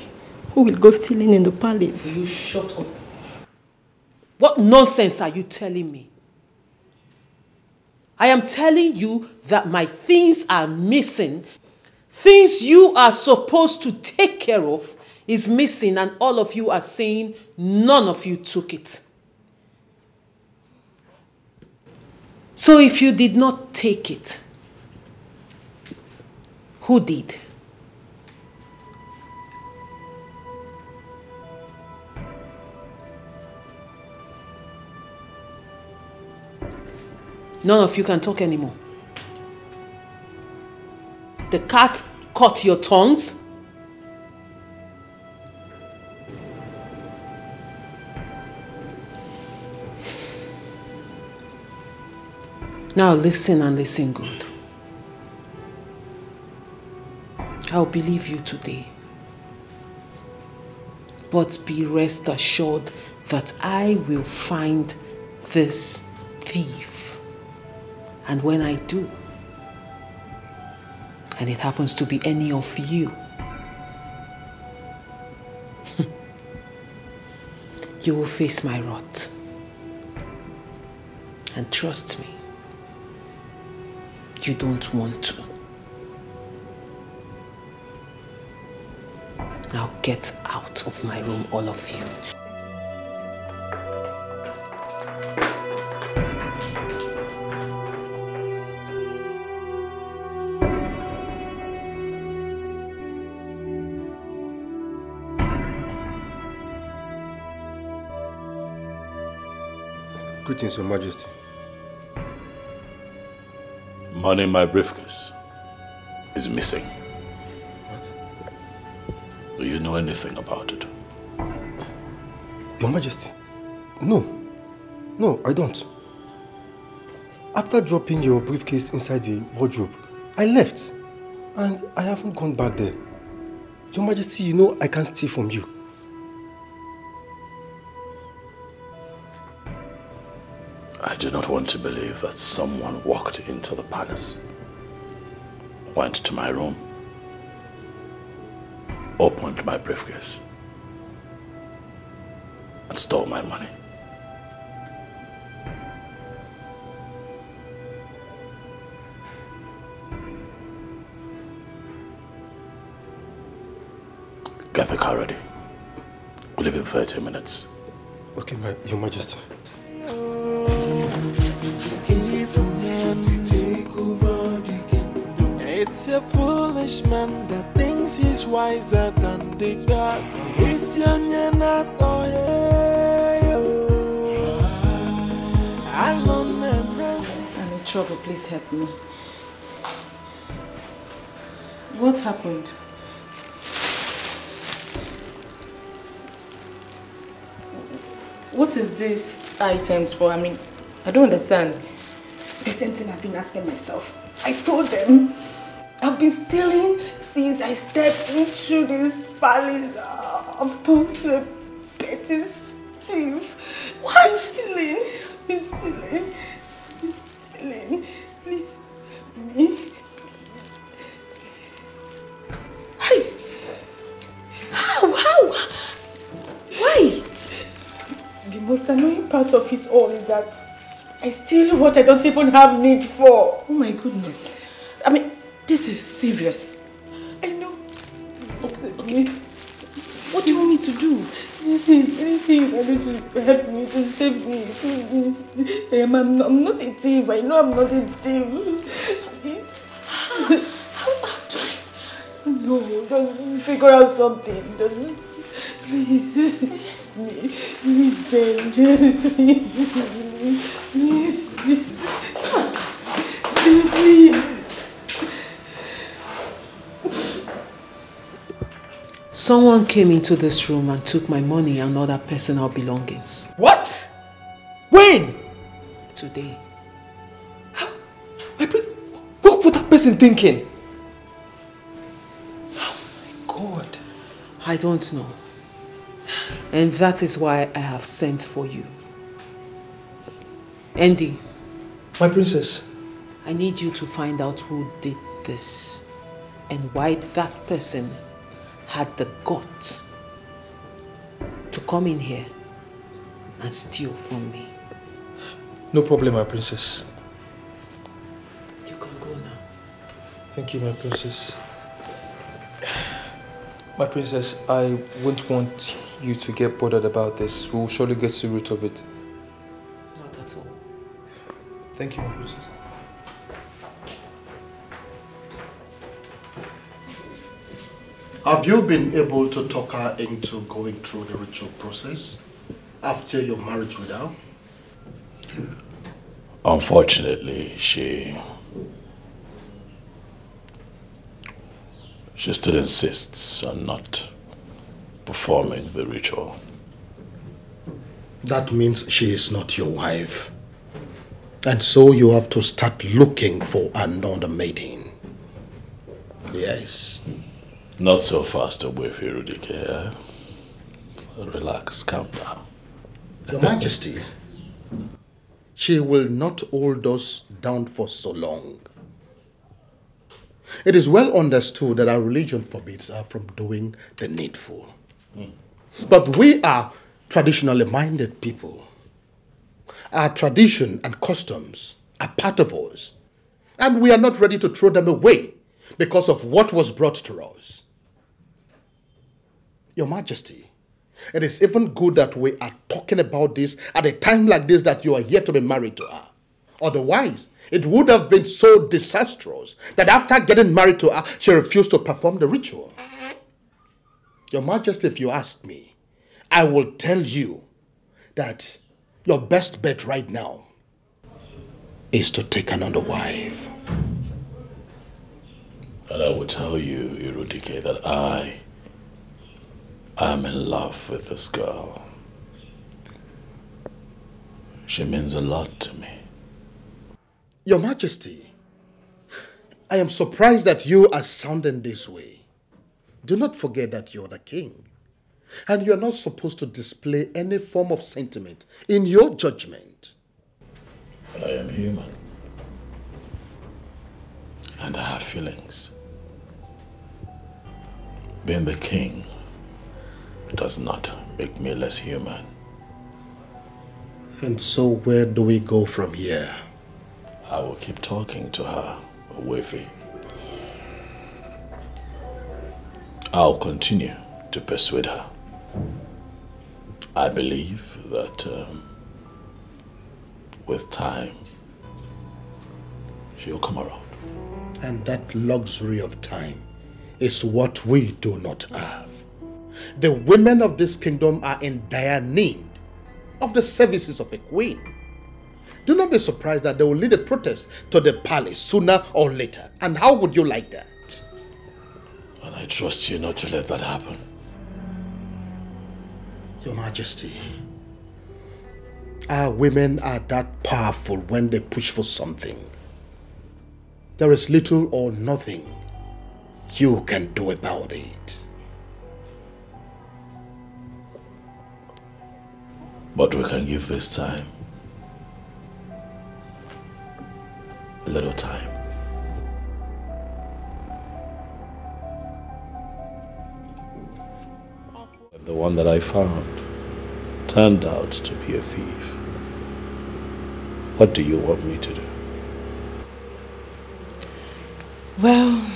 who will go stealing in the palace. Will you shut up? What nonsense are you telling me? I am telling you that my things are missing. Things you are supposed to take care of is missing, and all of you are saying none of you took it. So if you did not take it, who did? None of you can talk anymore. The cat caught your tongues. Now listen, and listen good. I'll believe you today. But be rest assured that I will find this thief. And when I do, and it happens to be any of you, you will face my wrath. And trust me, you don't want to. Now get out of my room, all of you. Greetings, Your Majesty. Money in my briefcase is missing. What? Do you know anything about it? Your Majesty, no. No, I don't. After dropping your briefcase inside the wardrobe, I left. And I haven't gone back there. Your Majesty, you know I can't steal from you. I do not want to believe that someone walked into the palace, went to my room, opened my briefcase, and stole my money. Get the car ready. We leave in 30 minutes. Okay, Your Majesty. It's a foolish man that thinks he's wiser than the gods. It's young and not I'm in trouble, please help me. What happened? What is these items for? I mean, I don't understand. The same thing I've been asking myself. I told them I've been stealing since I stepped into this palace. I've turned to a petty thief. What? Stealing. Please, me. Hey! How? Why? The most annoying part of it all is that I steal what I don't even have need for. Oh my goodness. I mean, this is serious. I know. Okay. What do you want me to do? Anything you can do to help me, to save me, please. I'm not a thief. I know I'm not a thief. How do I? No, just figure out something. Please. Please, Jane, please. Someone came into this room and took my money and other personal belongings. What? When? Today. What was that person thinking? Oh my God. I don't know. And that is why I have sent for you. Andy. My princess. I need you to find out who did this and why that person had the guts to come in here and steal from me. No problem, my princess. You can go now. Thank you, my princess. My princess, I wouldn't want you to get bothered about this. We will surely get to the root of it. Not at all. Thank you, my princess. Have you been able to talk her into going through the ritual process after your marriage with her? Unfortunately, she still insists on not performing the ritual. That means she is not your wife. And so you have to start looking for another maiden. Yes. Not so fast away, Firudike. Relax, calm down. Your Majesty, she will not hold us down for so long. It is well understood that our religion forbids her from doing the needful. But we are traditionally minded people. Our tradition and customs are part of us, and we are not ready to throw them away because of what was brought to us. Your Majesty, it is even good that we are talking about this at a time like this, that you are yet to be married to her. Otherwise, it would have been so disastrous that after getting married to her, she refused to perform the ritual. Your Majesty, if you ask me, I will tell you that your best bet right now is to take another wife. And I will tell you, Irudike, that I am in love with this girl. She means a lot to me. Your Majesty, I am surprised that you are sounding this way. Do not forget that you're the king, and you're not supposed to display any form of sentiment in your judgment. But I am human, and I have feelings. Being the king does not make me less human. And so where do we go from here? I will keep talking to her, Owefi. I'll continue to persuade her. I believe that with time, she'll come around. And that luxury of time is what we do not have. The women of this kingdom are in dire need of the services of a queen. Do not be surprised that they will lead a protest to the palace sooner or later. And how would you like that? And I trust you not to let that happen. Your Majesty, our women are that powerful when they push for something. There is little or nothing you can do about it. But we can give this time a little time. The one that I found turned out to be a thief. What do you want me to do? Well,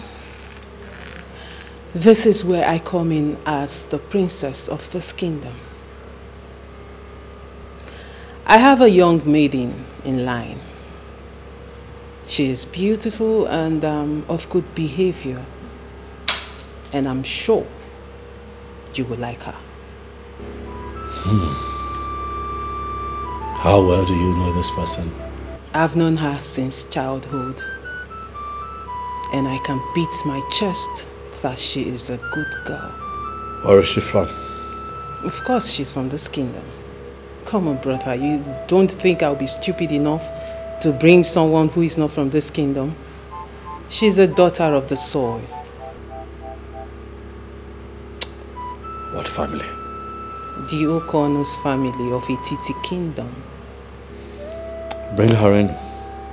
this is where I come in as the princess of this kingdom. I have a young maiden in line. She is beautiful and of good behavior, and I'm sure you will like her. How well do you know this person? I've known her since childhood, and I can beat my chest that she is a good girl. Where is she from? Of course she's from this kingdom. Come on, brother, you don't think I'll be stupid enough to bring someone who is not from this kingdom? She's a daughter of the soil. What family? The Okono's family of Ititi kingdom. Bring her in.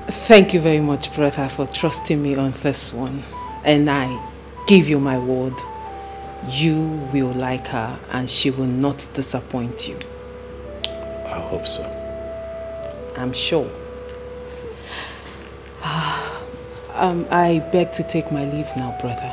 Thank you very much, brother, for trusting me on this one. And I give you my word, you will like her and she will not disappoint you. I hope so. I'm sure. I beg to take my leave now, brother.